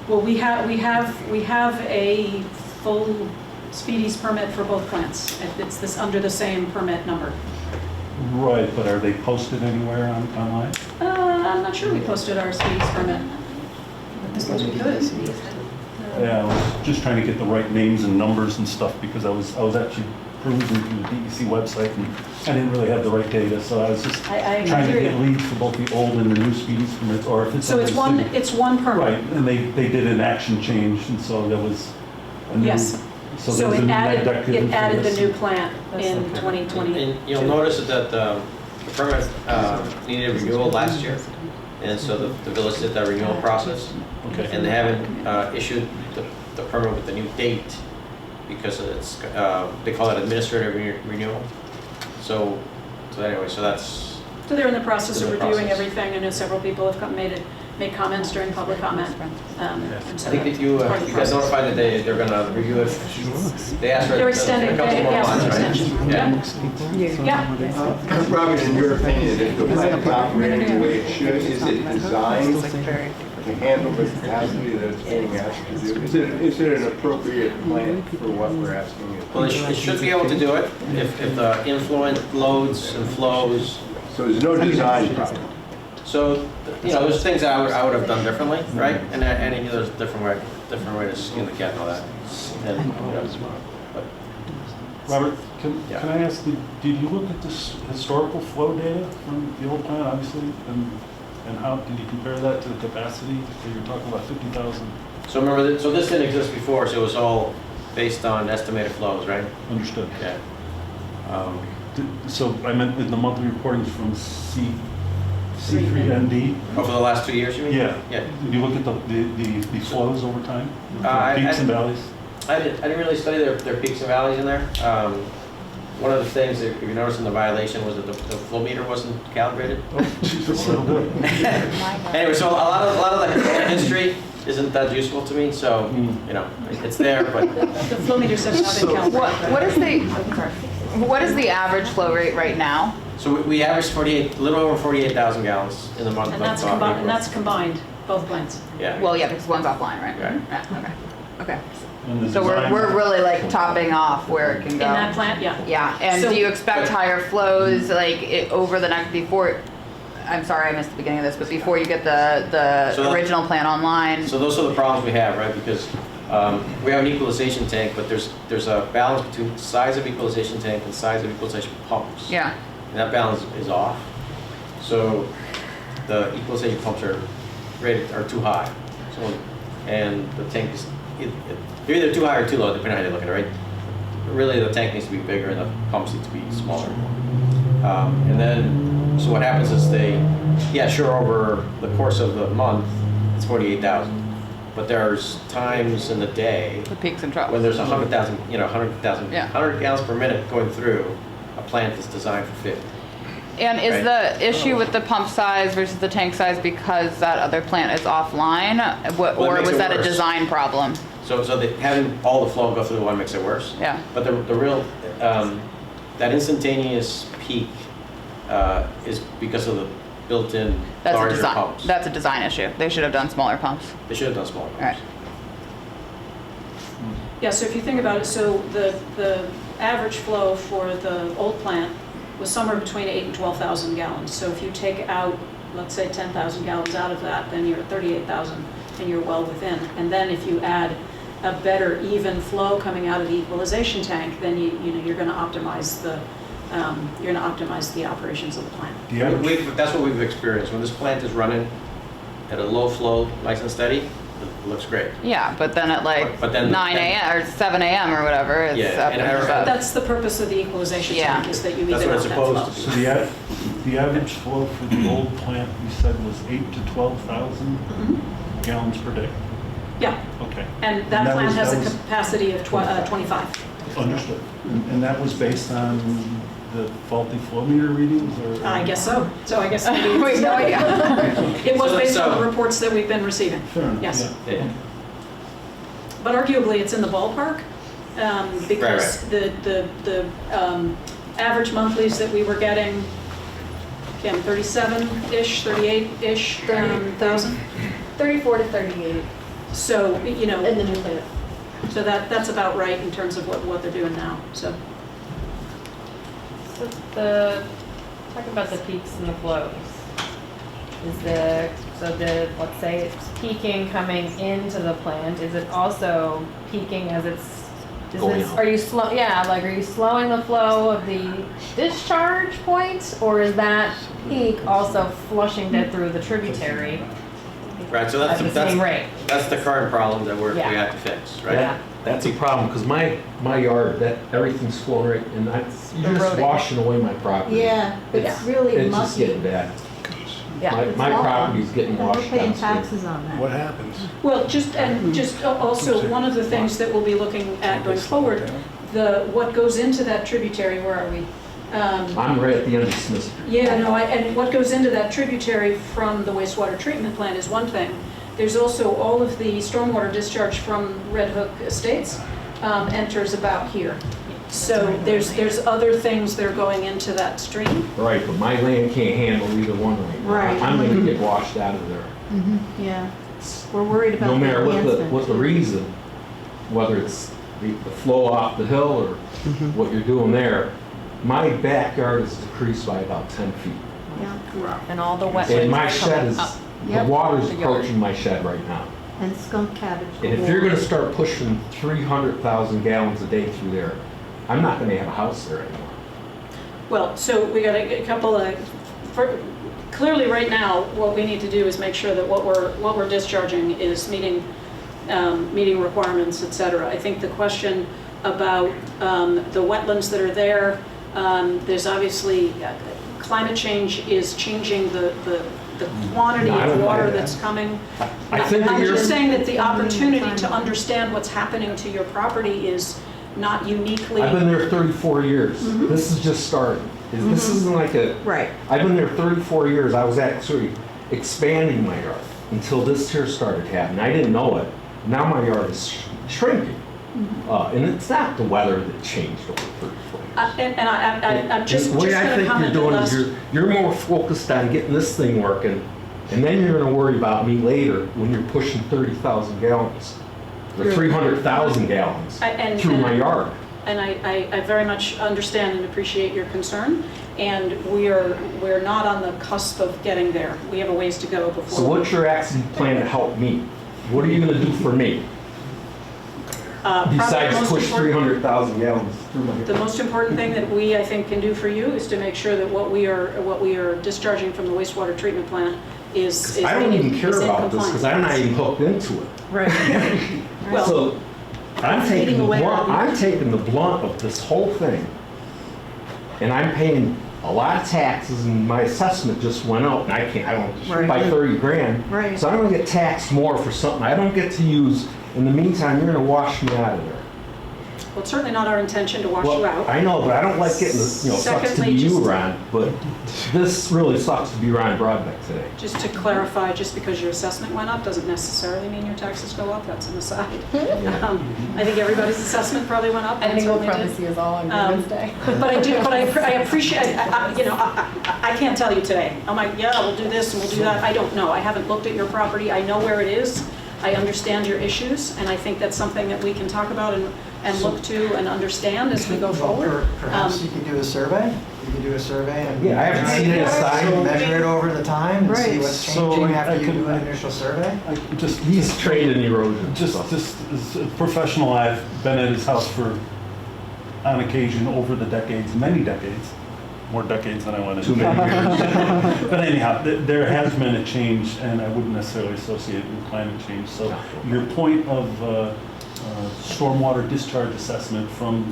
Well, we have a full Speedy's permit for both plants. It's this under the same permit number. Right, but are they posted anywhere online? I'm not sure we posted our Speedy's permit. I suppose we could. Yeah, I was just trying to get the right names and numbers and stuff, because I was actually perusing through the DEC website, and I didn't really have the right data, so I was just I trying to hear get you. leads for both the old and the new speed use permits, or if it's. So it's on the one, city. it's one permit. Right, and they did an action change, and so there was a new. Yes. So So there was a it new added, neg deck it given for added the this. new plant in 2020. And you'll notice that the permit needed renewal last year, and so the village did that renewal process, Okay. and they haven't issued the permit with the new date, because it's, they call it administrative renewal. So anyway, so that's, So they're in the process of In the reviewing process. everything. I know several people have made comments during public comment. And I so think that that's you part of the you guys process. notified that they're gonna review it. They asked for They're a extending, couple they more asked months, for right? extension. Yeah. Yeah. Robert, in your opinion, if the plant is operating the way it should, is it designed to handle the capacity that it's being asked to do? Is it an appropriate plant for what we're asking it? Well, it should be able to do it if the influent loads and flows. So there's no design problem? So, you know, there's things I would have done differently, right? And there's a different way to skin the cat and all that. And, you know, but Robert, can Yeah. I ask, did you look at this historical flow data from the old plant, obviously? And how, did you compare that to the capacity? So you're talking about 50,000, So remember, so this didn't exist before, so it was all based on estimated flows, right? understood. Yeah. So I meant in the monthly reportings from C3ND? Oh, for the last 2 years, you mean? Yeah. Yeah. Did you look at the flows over time? Peaks and valleys? I didn't really study their peaks and valleys in there. One of the things, if you notice in the violation, was that the flow meter wasn't calibrated. Oh, Jesus, so good. Anyway, so a lot of the history isn't that useful to me, so, you know, it's there, but The flow meters have not been calibrated. What is the average flow rate right now? so we averaged a little over 48,000 gallons in the month And of that's April. combined, and that's combined, both plants. Yeah. Well, yeah, because one's offline, right? Right. Yeah, okay. And the So design- we're really like topping off where it can In go. that plant, yeah. Yeah, and So- do you expect higher flows like over the next, I'm sorry, I missed the beginning of this, but before you get the So- original plan online? So those are the problems we have, right? Because we have an equalization tank, but there's a balance between size of equalization tank and size of equalization pumps. Yeah, And that balance is off. So the equalization pumps are too high. So, and the tank is, they're either too high or too low, depending on how you look at it, right? But really, the tank needs to be bigger and the pumps need to be smaller. And then, so what happens is over the course of the month, it's 48,000. But there's times in the day the peaks and troughs. when there's 100,000, 100,000, Yeah. 100 gallons per minute going through a plant that's designed for 50. And is Right. the issue with the pump size versus the tank size because that other plant is offline? Well, it Or makes was it that a worse. design problem? So having all the flow go through the one makes it worse. Yeah. But the real, that instantaneous peak is because of the built-in That's a larger design, pumps. that's a design issue. They should have done smaller pumps. They should have done smaller All right. pumps. Yeah, so if you think about it, so the average flow for the old plant was somewhere between 8,000 and 12,000 gallons. So if you take out, let's say 10,000 gallons out of that, then you're at 38,000 and you're well within. And then if you add a better even flow coming out of the equalization tank, then you're going to optimize the operations of the plant. The average- That's what we've experienced. When this plant is running at a low flow, nice and steady, it looks great. Yeah, but then at like But then- 9 a.m. or 7 a.m. or whatever, it's Yeah, up and and I- above. That's the purpose of the equalization Yeah. tank, is that you That's even what out it's that flow. supposed to So the average flow for the old plant, you said, was 8,000 to 12,000 gallons per day? Yeah, Okay, and that that plant was- has that a was- capacity of 25. understood. And that was based on the faulty flow meter readings, or? I guess so. So I guess. maybe We have no idea. It was based on So- the reports that we've been receiving. Fair enough, Yes. yeah. Yeah. But arguably, it's in the ballpark, because the average monthlies that we were getting, again, 37-ish, 38-ish thousand. 34 to 38 So, in the new plant. so that's about right in terms of what they're doing now, so. So talk about the peaks and the flows. Let's say it's peaking coming into the plant, is it also peaking as it's Is going this, out. are you are you slowing the flow of the discharge points, or is that peak also flushing that through the tributary Right, so at the same rate? that's the current problem that we Yeah. have to fix, right? Yeah. That's a problem, because my yard, that, everything's flowing right, and you're just Eroding. washing away my property. Yeah, it's really It's just mucky. getting bad. Yeah. My property's getting And we're washed paying downstream. taxes on that. What happens? Well, just also, one of the things that we'll be looking at going forward, what goes into that tributary, where are we? I'm right at the end of Smith Street. Yeah, no, and what goes into that tributary from the wastewater treatment plant is one thing. There's also all of the stormwater discharge from Red Hook Estates enters about here. So there's other things that are going into that stream. Right, but my land can't handle either one right now. Right. I'm gonna get washed out of there. Yeah, we're worried about No the matter enhancement. what the reason, whether it's the flow off the hill or what you're doing there, my backyard is decreased by about 10 feet. Yeah, And all the wetlands And my are shed coming is, up. the Yep. water's The yard. approaching my shed right now. and skunk cabbage. And if you're gonna start pushing 300,000 gallons a day through there, I'm not gonna have a house there anymore. Well, so we got a couple of, clearly right now, what we need to do is make sure that what we're discharging is meeting requirements, et cetera. I think the question about the wetlands that are there, there's obviously, climate change is changing the quantity No, I of don't water buy that. that's coming. I think that I'm you're- just saying that the opportunity to understand what's happening to your property is not uniquely. I've been there 34 years. This is just starting. This isn't like a, Right. I've been there 34 years. I was actually expanding my yard until this here started happening. I didn't know it. Now my yard is shrinking. And it's not the weather that changed over 34 years. I'm just The way I going to think comment you're on doing last. is you're more focused on getting this thing working, and then you're gonna worry about me later when you're pushing 30,000 gallons, or 300,000 gallons through my yard. And I very much understand and appreciate your concern, and we're not on the cusp of getting there. We have a ways to go before. So what's your action plan to help me? What are you gonna do for me? Probably the Besides most push important- 300,000 gallons through my The yard? most important thing that we, I think, can do for you is to make sure that what we are discharging from the wastewater treatment plant is I don't even care is in about this, because I'm not even hooked into it. Right. Well, So, I'm taking the away blunt, all the- I'm taking the blunt of this whole thing. And I'm paying a lot of taxes, and my assessment just went up, and I don't, by 30 grand. Right. So I'm gonna get taxed more for something I don't get to use. In the meantime, you're gonna wash me out of there. well, it's certainly not our intention to wash you Well, out. I know, but I don't like getting, sucks to be Secondly, you, just- Ron, but this really sucks to be Ron Broadbeck today. Just to clarify, just because your assessment went up doesn't necessarily mean your taxes go up. That's an aside. I think everybody's assessment probably went up. I think we'll Mine probably did. see us all on Wednesday. But I appreciate, I can't tell you today. I'm like, yeah, we'll do this and we'll do that. I don't know. I haven't looked at your property. I know where it is. I understand your issues, and I think that's something that we can talk about and look to and understand as we go forward. Perhaps you could do a survey? You could do a survey and. Yeah, I haven't seen it aside. Measure it over the time and see Right. what's So changing I after you can- do an initial survey? He's trained in erosion. Just as a professional, I've been at his house on occasion over the decades, many decades, more decades than I want to. Too many years. But anyhow, there has been a change, and I wouldn't necessarily associate it with climate change. So your point of stormwater discharge assessment from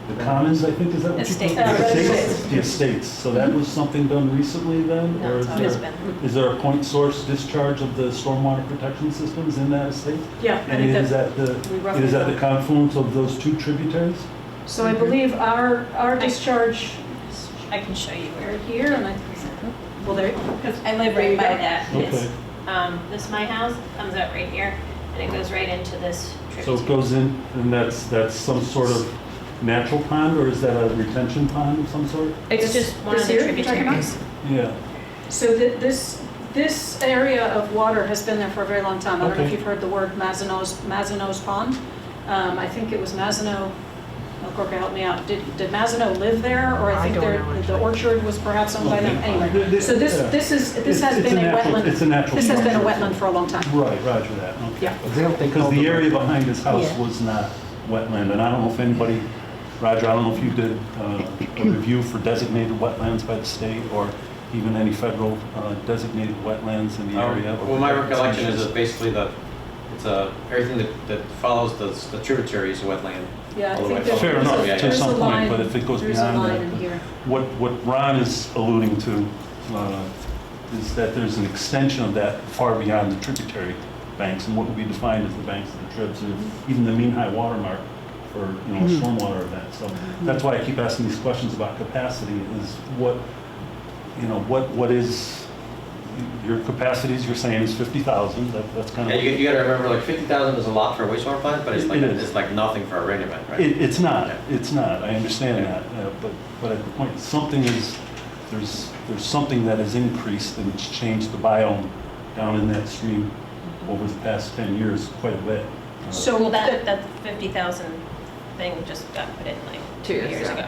the commons, I think, is that what you Estate- call it? estates. The estates. So that was something done recently then? No, Or it's always been. is there a point source discharge of the stormwater protection systems in that estate? Yeah, I And think it is that, at the, we roughly it is at know. the confluence of those two tributaries? So I believe our discharge, I can show you where. right here, and well, there, Because I live There you right by go. that. Okay. This is my house, comes out right here, and it goes right into this So tributary. it goes in, and that's some sort of natural pond, or is that a retention pond of some sort? It's just one of the This here you're talking about? tributaries. Yeah. So this area of water has been there for a very long time. I don't know if Okay. you've heard the word Mazenot's Pond. I think it was Mazenot, Corker, help me out. Did Mazenot live there, or I think the orchard was perhaps owned by them? Anyway, so this has been a wetland. It's a natural. This has been a structure. wetland for a long time. Right, roger that, okay. Yeah. They don't think Because the of- area behind his house Yeah. was not wetland. And I don't know if anybody, Roger, I don't know if you did a review for designated wetlands by the state or even any federal designated wetlands in the area. Well, my recollection is that basically everything that follows the tributaries of wetland. Yeah, I all the think way that up. Fair enough, Yeah, to yeah. some a point, line- but if it goes there's a beyond line that, in here. what Ron is alluding to is that there's an extension of that far beyond the tributary banks and what would be defined as the banks of the tribs, or even the mean high water mark for, a stormwater event. So that's why I keep asking these questions about capacity, is what is your capacities? You're saying is 50,000. That's kind of. Yeah, you gotta remember, like 50,000 is a lot for a wastewater plant, but It is. it's like nothing for a rain event, right? It's not. Yeah. It's not. I understand Yeah. that. But at the point, there's something that has increased and it's changed the biome down in that stream over the past 10 years quite a bit. So Well, that 50,000 thing just got put in like 2 years ago.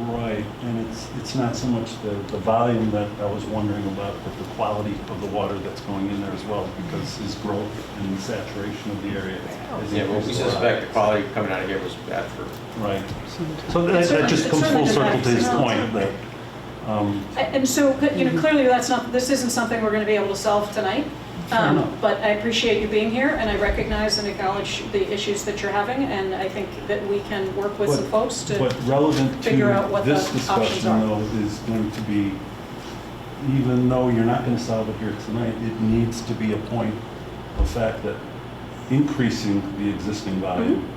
Right, and it's not so much the volume that I was wondering about, but the quality of the water that's going in there as well, because his growth and the saturation of the area. has Yeah, well, we increased a lot. suspect the quality coming out of here was bad for. Right. So that just It comes full certainly circle to his depends. point that, And so, clearly this isn't something we're going to be able to solve tonight. Fair enough. But I appreciate you being here, and I recognize and acknowledge the issues that you're having, and I think that we can work with some folks to But relevant figure out to what this the options discussion are. though is going to be, even though you're not going to solve it here tonight, it needs to be a point of fact that increasing the existing volume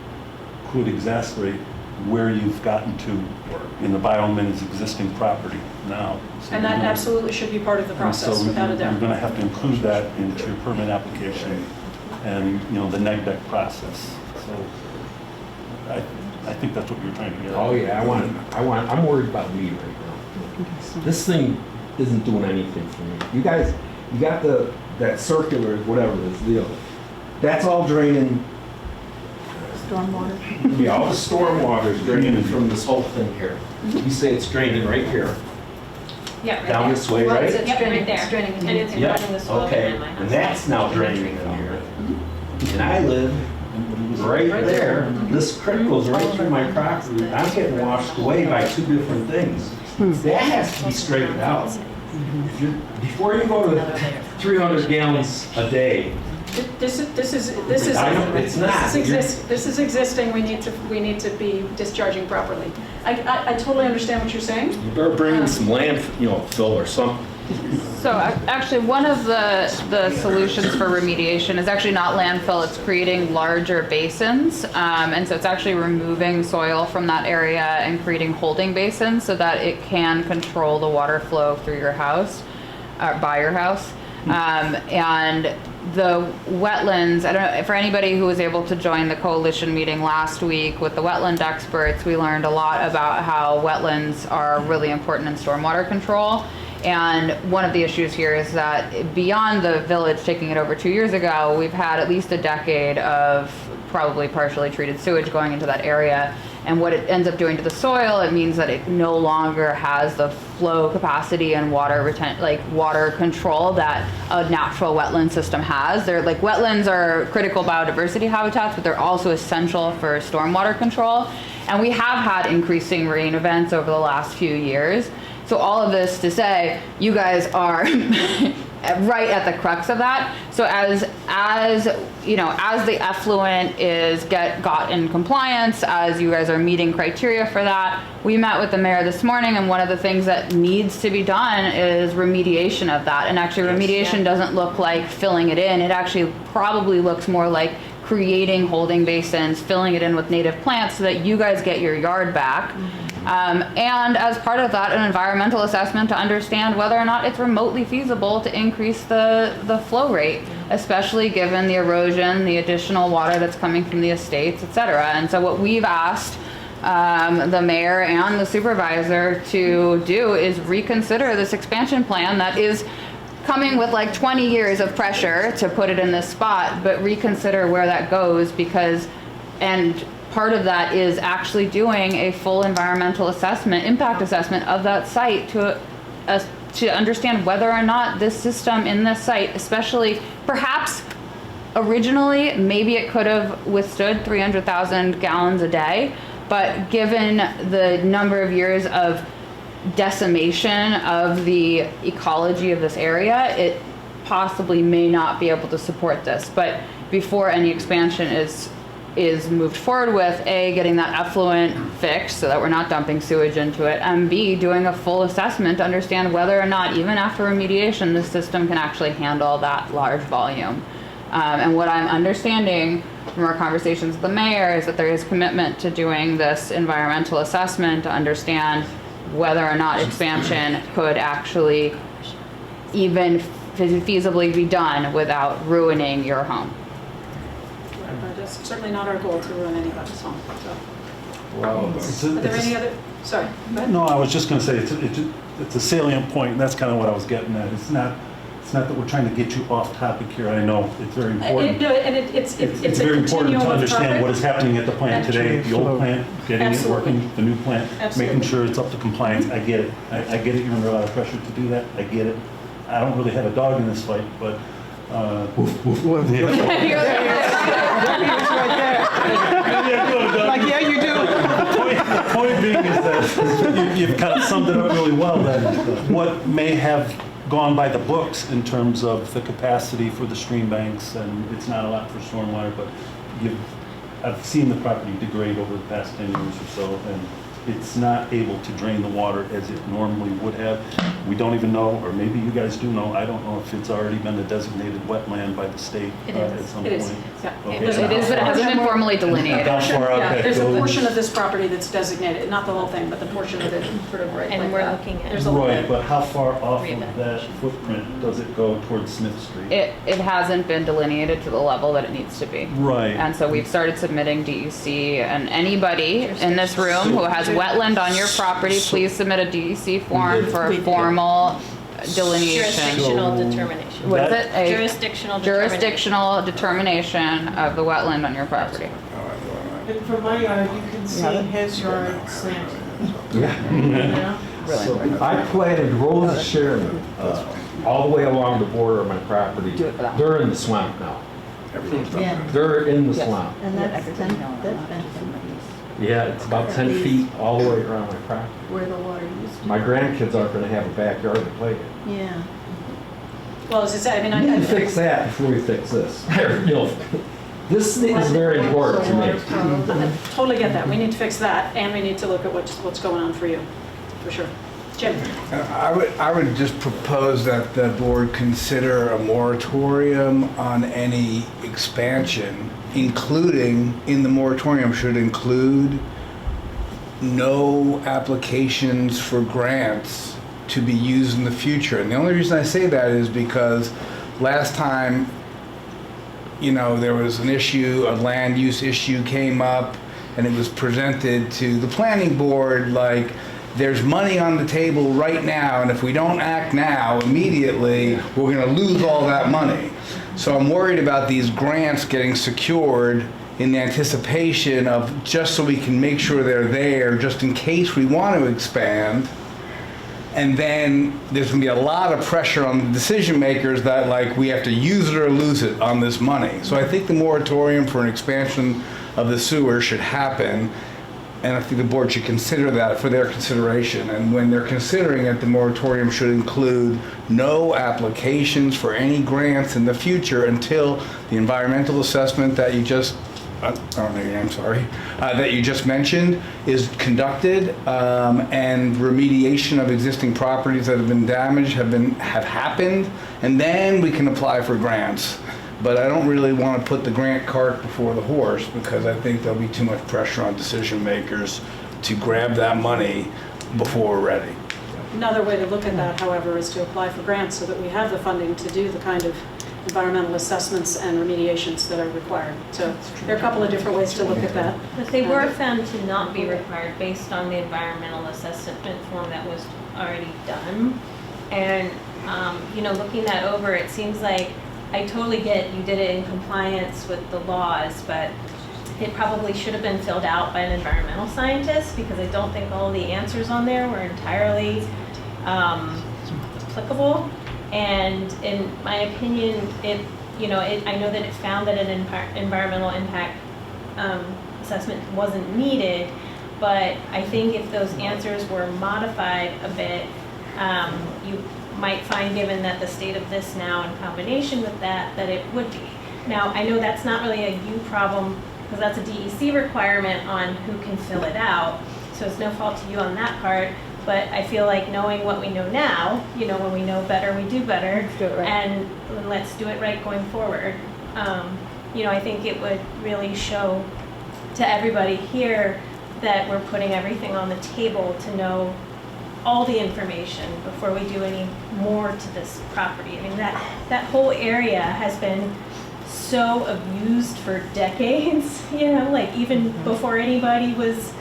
could exacerbate where you've gotten to in the biome and its existing property now. So And we're that gonna- absolutely should be part of the process, and so without a You're doubt. going to have to include that into your permit application and, the neg deck process. So I think that's what you're trying to get at. Oh, yeah, I'm worried about me right now. This thing isn't doing anything for me. You guys, you got that circular, whatever this deal. That's all draining. Stormwater. Yeah, all the stormwater is draining from this whole thing here. You say it's draining right here, Yeah, right down there. this way, right? Yep, right there. draining And it's Yeah, running the soil okay, behind my house. and that's now draining in here. And I live right there, this creek goes right through my property, I'm getting washed away by two different things. That has to be straightened out. Before you go to 300 gallons a day, This is I know, it's not. This is existing, we need to be discharging properly. I totally understand what you're saying. you better bring in some fill or something. So actually, one of the solutions for remediation is actually not landfill, it's creating larger basins. And so it's actually removing soil from that area and creating holding basins so that it can control the water flow through your house, by your house. And the wetlands, I don't know, for anybody who was able to join the coalition meeting last week with the wetland experts, we learned a lot about how wetlands are really important in stormwater control. And one of the issues here is that beyond the village taking it over 2 years ago, we've had at least a decade of probably partially treated sewage going into that area. And what it ends up doing to the soil, it means that it no longer has the flow capacity and water control that a natural wetland system has. Wetlands are critical biodiversity habitats, but they're also essential for stormwater control. And we have had increasing rain events over the last few years. So all of this to say, you guys are right at the crux of that. So as the effluent is got in compliance, as you guys are meeting criteria for that, we met with the mayor this morning, and one of the things that needs to be done is remediation of that. And actually, remediation doesn't look like filling it in. It actually probably looks more like creating holding basins, filling it in with native plants so that you guys get your yard back. And as part of that, an environmental assessment to understand whether or not it's remotely feasible to increase the flow rate, especially given the erosion, the additional water that's coming from the estates, et cetera. And so what we've asked the mayor and the supervisor to do is reconsider this expansion plan that is coming with like 20 years of pressure to put it in this spot, but reconsider where that goes and part of that is actually doing a full environmental assessment, impact assessment of that site to understand whether or not this system in this site, especially perhaps originally, maybe it could have withstood 300,000 gallons a day, but given the number of years of decimation of the ecology of this area, it possibly may not be able to support this. But before any expansion is moved forward with, A, getting that effluent fixed so that we're not dumping sewage into it, and B, doing a full assessment to understand whether or not, even after remediation, the system can actually handle that large volume. And what I'm understanding from our conversations with the mayor is that there is commitment to doing this environmental assessment to understand whether or not expansion could actually even feasibly be done without ruining your home. But it's certainly not our goal to ruin anybody's home, so. Well, Are there any other, sorry, go ahead. No, I was just gonna say, it's a salient point, and that's kind of what I was getting at. It's not that we're trying to get you off topic here, I know, it's very important. No, and it's a It's very important continuum to of understand topic. what is happening at the plant today, the old plant, getting it Absolutely. working, the new plant, Absolutely. making sure it's up to compliance. I get it. I get it, you're under a lot of pressure to do that, I get it. I don't really have a dog in this fight, but, Like, yeah, you do. The point being is that you've kind of summed it up really well, that what may have gone by the books in terms of the capacity for the stream banks, and it's not a lot for stormwater, but I've seen the property degrade over the past 10 years or so, and it's not able to drain the water as it normally would have. We don't even know, or maybe you guys do know, I don't know if it's already been a designated wetland by the state It at is. some It is, point. yeah. Okay. It is, but it hasn't been formally delineated. How far out Yeah, that there's a goes? portion of this property that's designated, not the whole thing, but the portion of it sort of right like And we're that. looking at- There's a little Right, bit. but how far off Read of that. that footprint does it go towards Smith Street? It hasn't been delineated to the level that it needs to be. Right. And so we've started submitting DEC, and anybody in this room who has wetland on your property, please submit a DEC form for a formal delineation. Jurisdictional determination. What is it? A Jurisdictional determination. jurisdictional determination of the wetland on your property. And from my yard, you can see have it? his yard slanted. Yeah. Really So important. I planted Rose of Sharon all the way along the border of my property. Do it for that. They're in the swamp now. Yeah, They're in the swamp. and that's been Yeah, it's about 10 feet all the way around my property. where the water used to. My grandkids aren't gonna have a backyard to play in. Yeah. Well, as I said, I mean, We need to fix that before we fix this. You know, this is very important to me. Totally get that. We need to fix that, and we need to look at what's going on for you, for sure. Jim? I would just propose that the board consider a moratorium on any expansion, including, in the moratorium should include no applications for grants to be used in the future. And the only reason I say that is because last time, you know, there was an issue, a land use issue came up, and it was presented to the planning board like, there's money on the table right now, and if we don't act now, immediately, we're gonna lose all that money. So I'm worried about these grants getting secured in the anticipation of, just so we can make sure they're there, just in case we want to expand. And then there's gonna be a lot of pressure on the decision makers that like, we have to use it or lose it on this money. So I think the moratorium for an expansion of the sewer should happen. And I think the board should consider that for their consideration. And when they're considering it, the moratorium should include no applications for any grants in the future until the environmental assessment that you just, I don't know your name, sorry, that you just mentioned is conducted, and remediation of existing properties that have been damaged have happened, and then we can apply for grants. But I don't really want to put the grant cart before the horse, because I think there'll be too much pressure on decision makers to grab that money before we're ready. Another way to look at that, however, is to apply for grants so that we have the funding to do the kind of environmental assessments and remediations that are required. So there are a couple of different ways to look at that. But they were found to not be required based on the environmental assessment form that was already done. And, you know, looking that over, it seems like I totally get you did it in compliance with the laws, but it probably should have been filled out by an environmental scientist, because I don't think all the answers on there were entirely applicable. And in my opinion, you know, I know that it found that an environmental impact assessment wasn't needed, but I think if those answers were modified a bit, you might find, given that the state of this now in combination with that, that it would be. Now, I know that's not really a you problem, because that's a DEC requirement on who can fill it out, so it's no fault to you on that part, but I feel like knowing what we know now, you know, when we know better, we do better. Let's do it right. And let's do it right going forward. You know, I think it would really show to everybody here that we're putting everything on the table to know all the information before we do any more to this property. I mean, that whole area has been so abused for decades, you know, like even before anybody was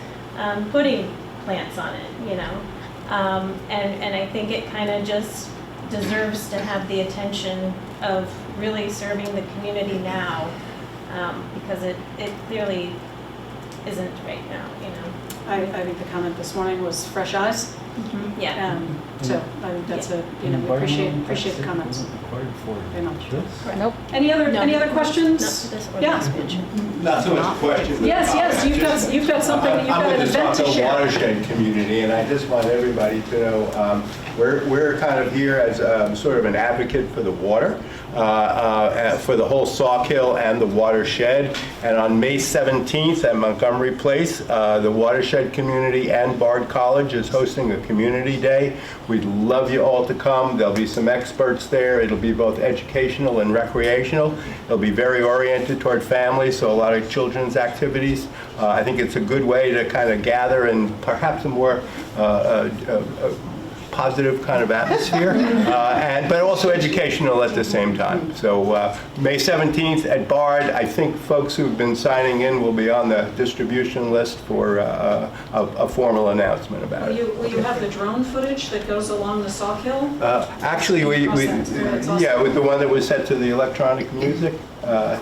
putting plants on it, you know. And I think it kind of just deserves to have the attention of really serving the community now, because it clearly isn't right now, you know. I think the comment this morning was fresh eyes. Yeah. So I think that's a, you know, we appreciate the comments Required for very much. this? Nope. Any other questions? Not for this or Yeah. the expansion. Not so much a question. but Yes, yes, comment. you've got something, you've got an event to I'm with the Saco share. watershed community, and I just want everybody to know, we're kind of here as sort of an advocate for the water, for the whole Sawkill and the watershed. And on May 17th at Montgomery Place, the watershed community and Bard College is hosting a community day. We'd love you all to come. There'll be some experts there. It'll be both educational and recreational. It'll be very oriented toward families, so a lot of children's activities. I think it's a good way to kind of gather in perhaps a more positive kind of atmosphere, but also educational at the same time. So May 17th at Bard, I think folks who've been signing in will be on the distribution list for a formal announcement about it. Will you have the drone footage that goes along the Sawkill? Actually, That's awesome. yeah, with the one that was set to the electronic music. Oh,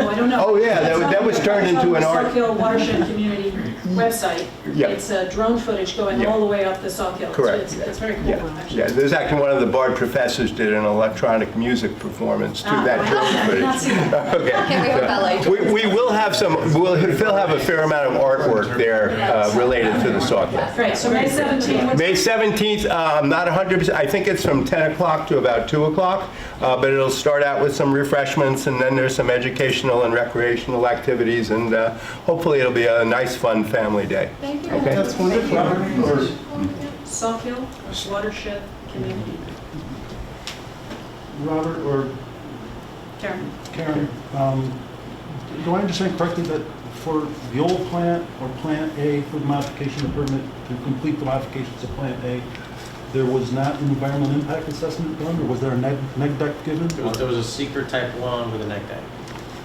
I don't know. Oh, yeah, that was turned into an art. It's on the Sawkill Watershed Community website. Yeah. It's drone footage going Yeah. all the way up the Sawkill. Correct. It's very cool, Yeah, actually. yeah. There's actually one of the Bard professors did an electronic music performance to that I drone did not footage. see that. Okay. Can't wait for ballet. We will have we'll have a fair amount of artwork there related to the Sawkill. Great, so May 17th. May 17th, I'm not 100%, I think it's from 10 o'clock to about 2 o'clock, but it'll start out with some refreshments, and then there's some educational and recreational activities, and hopefully it'll be a nice, fun family day. Thank you. Okay. That's wonderful. Sawkill Watershed Community. Robert or Karen? Karen, do I understand correctly that for the old plant or Plant A for the modification of the permit, to complete the modifications of Plant A, there was not an environmental impact assessment done, or was there a neg deck given? There was a secret type 1 with a neg deck.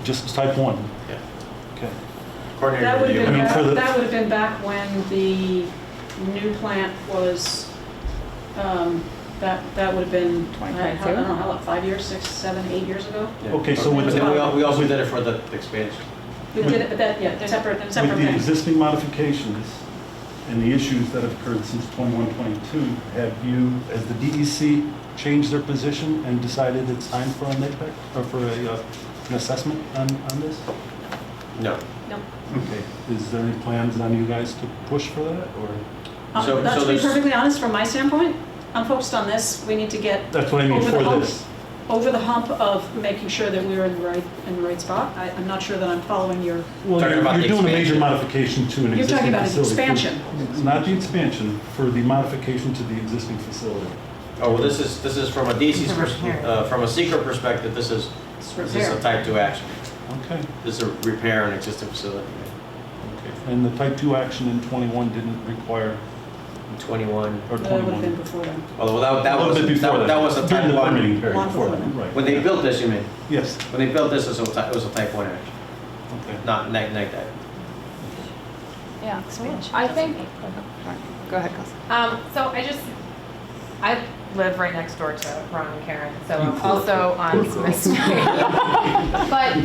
Just type 1? Yeah. Okay. Coordinated That would have review. been, I mean, for the- that would have been back when the new plant was, that would have been, I don't know, how long, 5 years, 6, 7, 8 years ago? Yeah. Okay, so with But then the- we also did it for the expansion. We did it, but that, yeah, separate With things. the existing modifications and the issues that have occurred since 2122, have you, as the DEC, changed their position and decided it's time for a neg deck, or for an assessment on this? No. No. Okay, is there any plans on you guys to push for that, or? So To be there's- perfectly honest, from my standpoint, I'm focused on this. We need to get That's what I mean over the for hump, this. over the hump of making sure that we're in the right spot. I'm not sure that I'm following your, Well, Talking about you're the doing a major expansion. modification to an You're existing talking about an facility. expansion. Not the expansion, for the modification to the existing facility. Oh, well, this is from a DC's from a secret perspective, this is a repair. type 2 action. Okay. This is a repair an existing facility. And the type 2 action in 21 didn't require, 21. or That would have 21? been before then. Although that A little was, bit before that was a During type the 1. permitting period, Long before before that, right. When they built this, you mean? Yes, When they built this, it was a type 1 action, okay. not neg deck. Yeah. I think, go ahead, Kelsey. So I live right next door to Ron and Karen, so I'm also on Smith Street. But,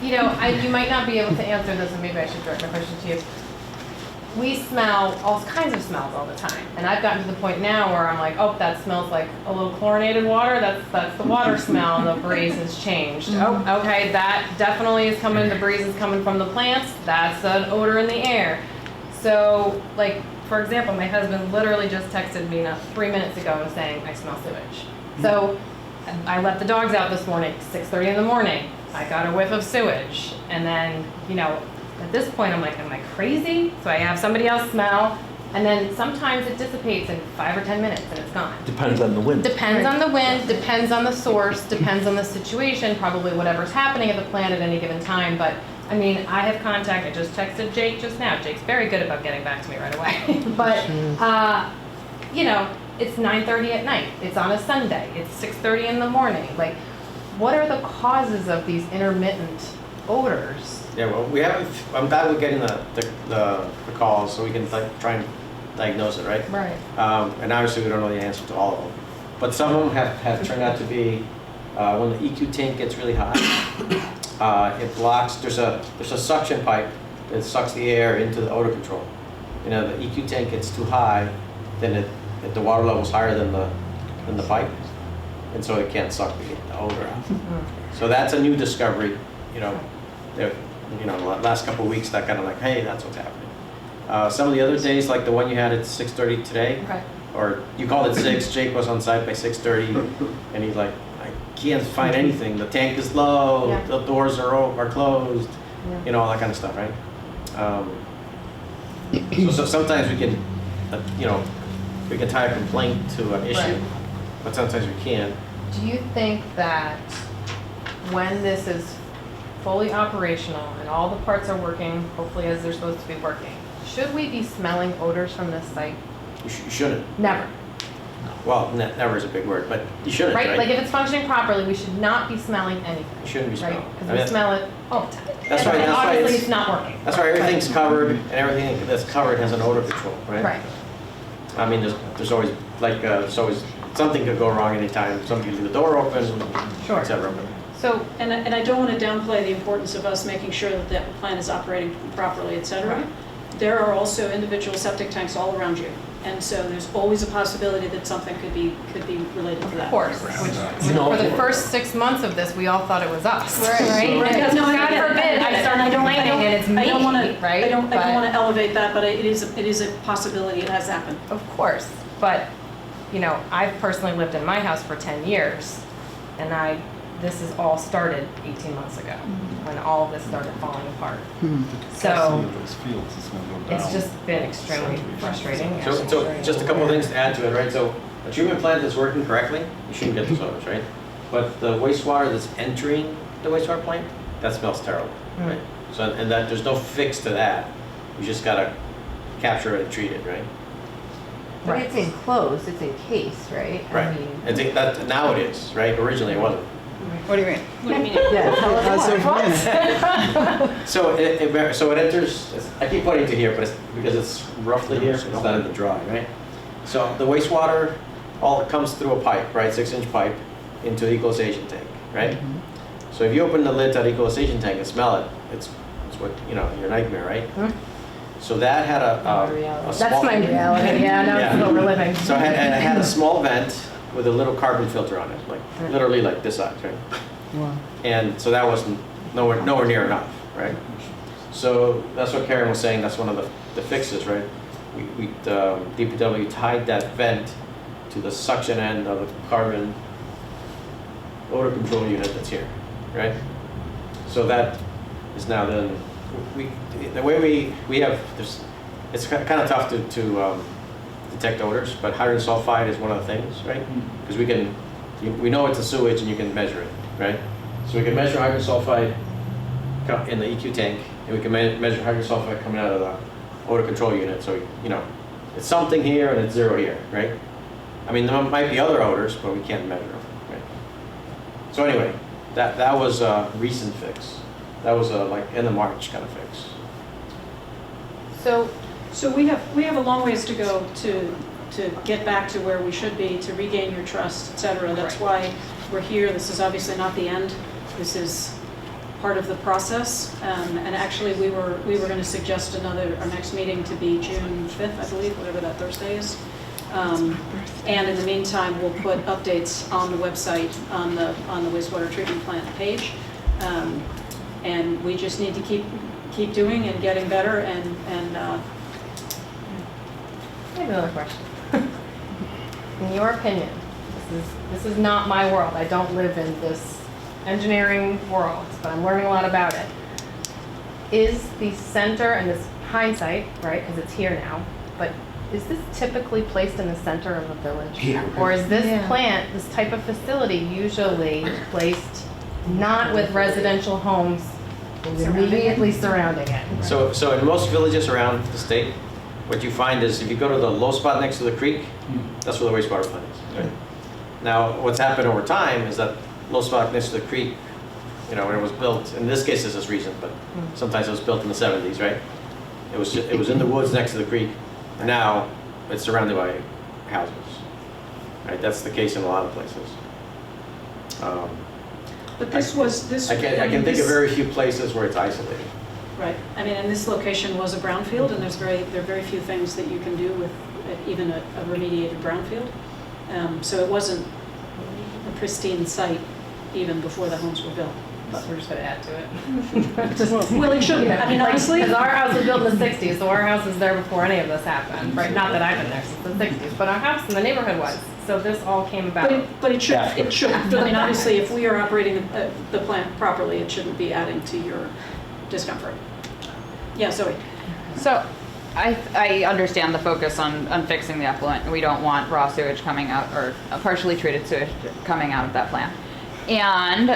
you know, you might not be able to answer this, and maybe I should direct my question to you. we smell all kinds of smells all the time. And I've gotten to the point now where I'm like, oh, that smells like a little chlorinated water. That's the water smell, and the breeze has changed. Oh, okay, that definitely is coming, the breeze is coming from the plants. That's an odor in the air. So, like, for example, my husband literally just texted me 3 minutes ago saying, I smell sewage. So I let the dogs out this morning, 6:30 in the morning. I got a whiff of sewage. And then, you know, at this point, I'm like, am I crazy? So I have somebody else smell. And then sometimes it dissipates in 5 or 10 minutes and it's gone. Depends on the wind. Depends on the wind, depends on the source, depends on the situation, probably whatever's happening at the plant at any given time. But I mean, I have contact, I just texted Jake just now. Jake's very good about getting back to me right away. But, you know, it's 9:30 at night. It's on a Sunday. It's 6:30 in the morning. Like, what are the causes of these intermittent odors? Yeah, well, we haven't, I'm glad we're getting the calls so we can try and diagnose it, right? Right. And obviously we don't know the answer to all of them. But some of them have turned out to be, when the EQ tank gets really hot, it blocks, there's a suction pipe that sucks the air into the odor control. You know, the EQ tank gets too high, then the water level's higher than the pipe, and so it can't suck the odor out. So that's a new discovery, you know. Last couple of weeks, that kind of like, hey, that's what's happening. Some of the other days, like the one you had at 6:30 today, Okay. or you called it 6, Jake was on site by 6:30, and he's like, I can't find anything. The tank is low, Yeah. the doors are closed, Yeah. you know, all that kind of stuff, right? So sometimes we can, we can tie a complaint to an issue, Right. but sometimes we can't. Do you think that when this is fully operational and all the parts are working, hopefully as they're supposed to be working, should we be smelling odors from this site? You shouldn't. Never. Well, never is a big word, but you shouldn't, right? Right? Like if it's functioning properly, we should not be smelling anything. You shouldn't be smelling. Right? Because we smell it all the time. That's why- And that's why obviously it's- it's not working. That's why everything's covered, and everything that's covered has an odor control, right? Right. I mean, there's always, there's always, something could go wrong anytime. Somebody could leave the door open, Sure. et cetera. So, And I don't want to downplay the importance of us making sure that the plant is operating properly, et cetera. Right. There are also individual septic tanks all around you. And so there's always a possibility that something could be related to that. of course, which for the first 6 months of this, we all thought it was us, right? Right. And No, I God get it. forbid, I start complaining and it's me, I don't want to, right? I don't But- want to elevate that, but it is a possibility. It has happened. Of course, but, you know, I've personally lived in my house for 10 years, and this has all started 18 months ago, when all of this started falling apart. So, it's just been extremely frustrating. So just a couple of things to add to it, right? So a treatment plant that's working correctly, you shouldn't get those odors, right? But the wastewater that's entering the wastewater plant, that smells terrible, right? So, and that, there's no fix to that. You just gotta capture it and treat it, right? But it's enclosed, it's encased, right? I Right. mean, I think that, now it is, right? Originally it wasn't. What do you mean? What do you mean? Yeah, tell us more. So it enters, I keep pointing to here, but it's because it's roughly here, it's not in the drawing, right? So the wastewater, all it comes through a pipe, right, 6-inch pipe, into the equalization tank, right? So if you open the lid to that equalization tank and smell it, it's what, your nightmare, right? So that had a That's small... my reality, yeah, now it's what we're living. So it had a small vent with a little carbon filter on it, like literally like this size, right? Wow. And so that wasn't nowhere near enough, right? So that's what Karen was saying. That's one of the fixes, right? DPW tied that vent to the suction end of the carbon odor control unit that's here, right? So that is now then the way we have it's kind of tough to detect odors, but hydrogen sulfide is one of the things, right? Because we know it's a sewage and you can measure it, right? So we can measure hydrogen sulfide in the EQ tank, and we can measure hydrogen sulfide coming out of the odor control unit. So, it's something here and it's 0 here, right? I mean, there might be other odors, but we can't measure them, right? So anyway, that was a recent fix. That was a like end of March kind of fix. So we have a long ways to go to get back to where we should be, to regain your trust, et cetera. That's why we're here. This is obviously not the end. This is part of the process. And actually, we were going to suggest our next meeting to be June 5th, I believe, whatever that Thursday is. And in the meantime, we'll put updates on the website on the wastewater treatment plant page. And we just need to keep doing and getting better and I have another question. In your opinion, this is not my world. I don't live in this engineering world, but I'm learning a lot about it. Is the center, and this hindsight, right, because it's here now, but is this typically placed in the center of a village? Yeah. Or is this plant, this type of facility, usually placed not with residential homes immediately surrounding it? So in most villages around the state, what you find is if you go to the low spot next to the creek, that's where the wastewater plant is. Right? Now, what's happened over time is that low spot next to the creek, when it was built, in this case it's this recent, but sometimes it was built in the 70s, right? It was in the woods next to the creek. Now it's surrounded by houses. Right? That's the case in a lot of places. but this was this. I can think of very few places where it's isolated. Right. I mean, and this location was a brownfield, and there are very few things that you can do with even a remediated brownfield. So it wasn't a pristine site even before the homes were built. But we're just gonna add to it. Well, it shouldn't. I mean, honestly, because our house was built in the '60s, so our house was there before any of this happened, right? Not that I've been there since the '60s, but our house in the neighborhood was. So this all came about. But it should. It should. I mean, obviously, if we are operating the plant properly, it shouldn't be adding to your discomfort. Yeah, Zoe. So I understand the focus on fixing the effluent. We don't want raw sewage coming out or partially treated sewage coming out of that plant. And,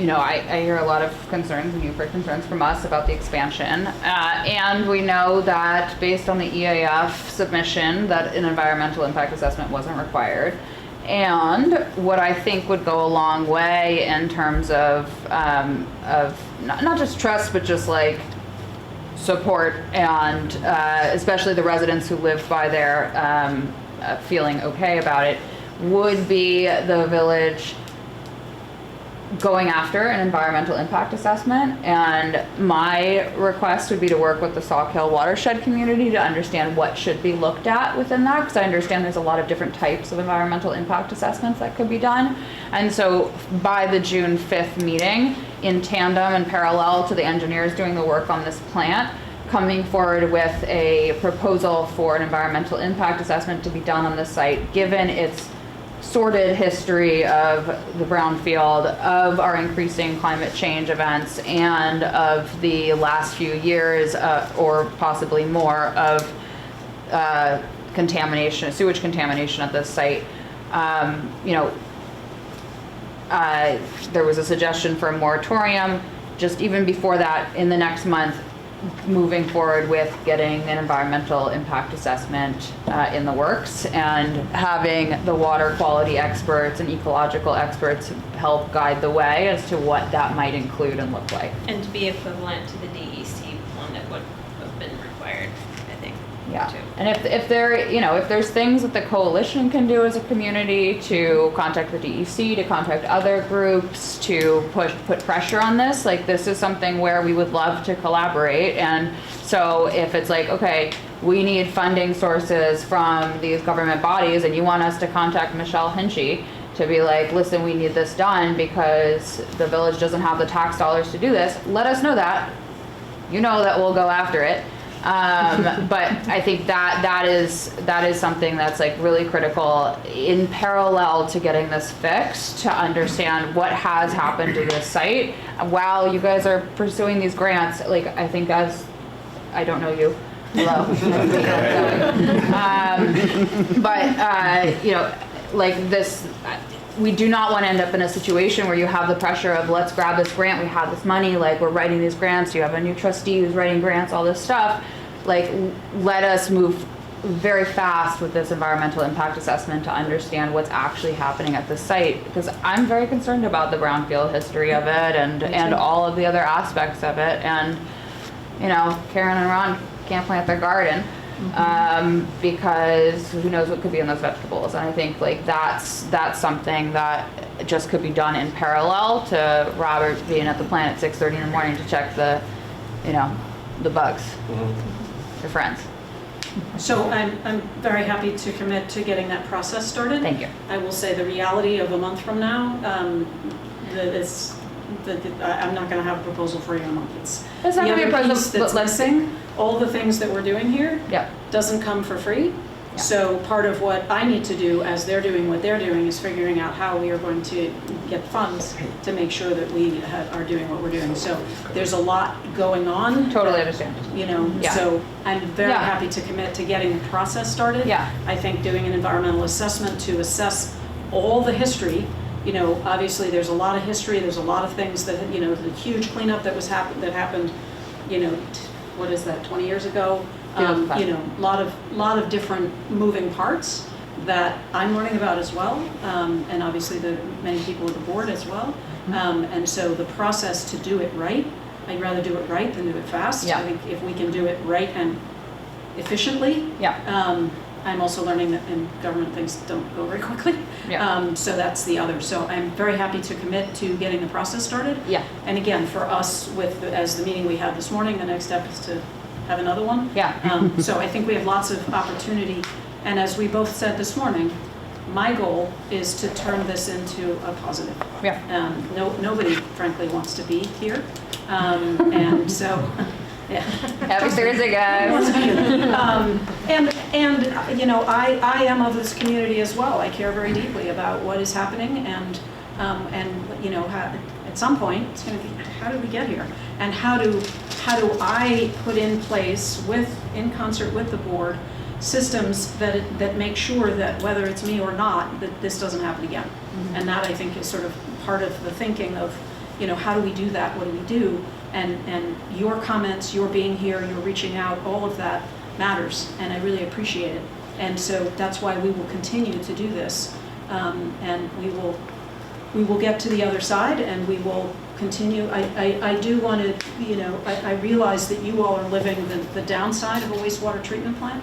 I hear a lot of concerns, and you've heard concerns from us about the expansion. And we know that based on the EAF submission, that an environmental impact assessment wasn't required. And what I think would go a long way in terms of not just trust, but just like support and especially the residents who live by there feeling okay about it, would be the village going after an environmental impact assessment. And my request would be to work with the Sawkill watershed community to understand what should be looked at within that, because I understand there's a lot of different types of environmental impact assessments that could be done. And so by the June 5th meeting, in tandem and parallel to the engineers doing the work on this plant, coming forward with a proposal for an environmental impact assessment to be done on the site, given its sordid history of the brownfield, of our increasing climate change events, and of the last few years, or possibly more, of contamination, sewage contamination at this site. There was a suggestion for a moratorium. Just even before that, in the next month, moving forward with getting an environmental impact assessment in the works, and having the water quality experts and ecological experts help guide the way as to what that might include and look like. And to be equivalent to the DEC one that would have been required, I think. Yeah, too. and if there's things that the coalition can do as a community to contact the DEC, to contact other groups, to put pressure on this, like this is something where we would love to collaborate. And so if it's like, okay, we need funding sources from these government bodies, and you want us to contact Michelle Hinchy to be like, listen, we need this done because the village doesn't have the tax dollars to do this, let us know that. You know that we'll go after it. But I think that is something that's like really critical in parallel to getting this fixed, to understand what has happened to this site while you guys are pursuing these grants. Like, I think I don't know you. Hello. Like this, we do not want to end up in a situation where you have the pressure of, let's grab this grant, we have this money, like we're writing these grants, you have a new trustee who's writing grants, all this stuff. Like, let us move very fast with this environmental impact assessment to understand what's actually happening at this site, because I'm very concerned about the brownfield history of it and all of the other aspects of it. And, Karen and Ron can't plant their garden. Because who knows what could be in those vegetables. And I think like that's something that just could be done in parallel to Robert being at the plant at 6:30 in the morning to check the, you know, the bugs, your friends. So I'm very happy to commit to getting that process started. Thank you. I will say the reality of a month from now, I'm not going to have a proposal for you in a month. It's not the gonna be a other proposal, piece but that's let's- missing. All the things that we're doing here Yeah. doesn't come for free. Yeah. So part of what I need to do as they're doing what they're doing is figuring out how we are going to get funds to make sure that we are doing what we're doing. So there's a lot going on. Totally understand. You know, Yeah. so I'm very Yeah. happy to commit to getting the process started. Yeah. I think doing an environmental assessment to assess all the history, you know, obviously there's a lot of history, there's a lot of things that, you know, the huge cleanup that happened, you know, what is that, 20 years ago? You know, lot of different moving parts that I'm learning about as well, and obviously the many people of the board as well. And so the process to do it right, I'd rather do it right than do it fast. Yeah. I think if we can do it right and efficiently, Yeah. I'm also learning that in government things don't go very quickly. Yeah. So that's the other. So I'm very happy to commit to getting the process started. Yeah. And again, for us, as the meeting we had this morning, the next step is to have another one. Yeah. So I think we have lots of opportunity. And as we both said this morning, my goal is to turn this into a positive. Yeah. Nobody, frankly, wants to be here. And so, yeah. Happy Thursday, guys. And you know, I am of this community as well. I care very deeply about what is happening, and you know, at some point it's going to be, how did we get here, and how do I put in place in concert with the board systems that make sure that whether it's me or not, that this doesn't happen again. And that, I think, is sort of part of the thinking of, you know, how do we do that? What do we do? And your comments, your being here, your reaching out, all of that matters, and I really appreciate it. And so that's why we will continue to do this, and we will get to the other side, and we will continue. I do want to, you know, I realize that you all are living the downside of a wastewater treatment plant.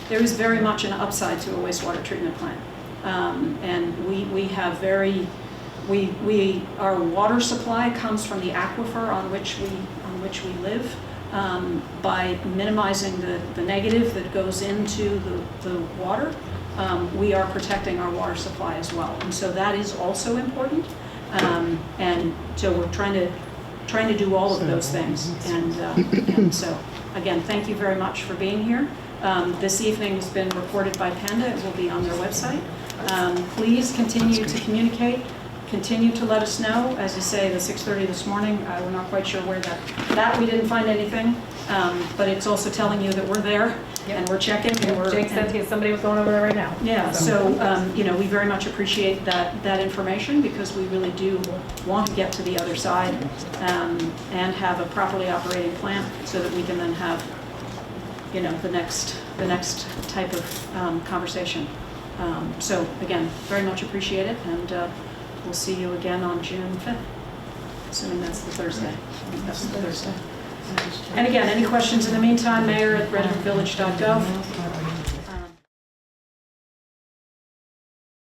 There is very much an upside to a wastewater treatment plant, and we have our water supply comes from the aquifer on which we live. By minimizing the negative that goes into the water, we are protecting our water supply as well, and so that is also important. And so we're trying to do all of those things, and so again, thank you very much for being here. This evening has been reported by Panda. It will be on their website. Please continue to communicate. Continue to let us know. As you say, the 6:30 this morning, we're not quite sure where that we didn't find anything, but it's also telling you that we're there and we're checking. And Jake said somebody was going over there right now. Yeah, so you know, we very much appreciate that information, because we really do want to get to the other side and have a properly operating plant so that we can then have, you know, the next type of conversation. So again, very much appreciate it, and we'll see you again on June 5th, assuming that's the Thursday. I think that's the Thursday. And again, any questions in the meantime, mayor@redhookvillage.gov.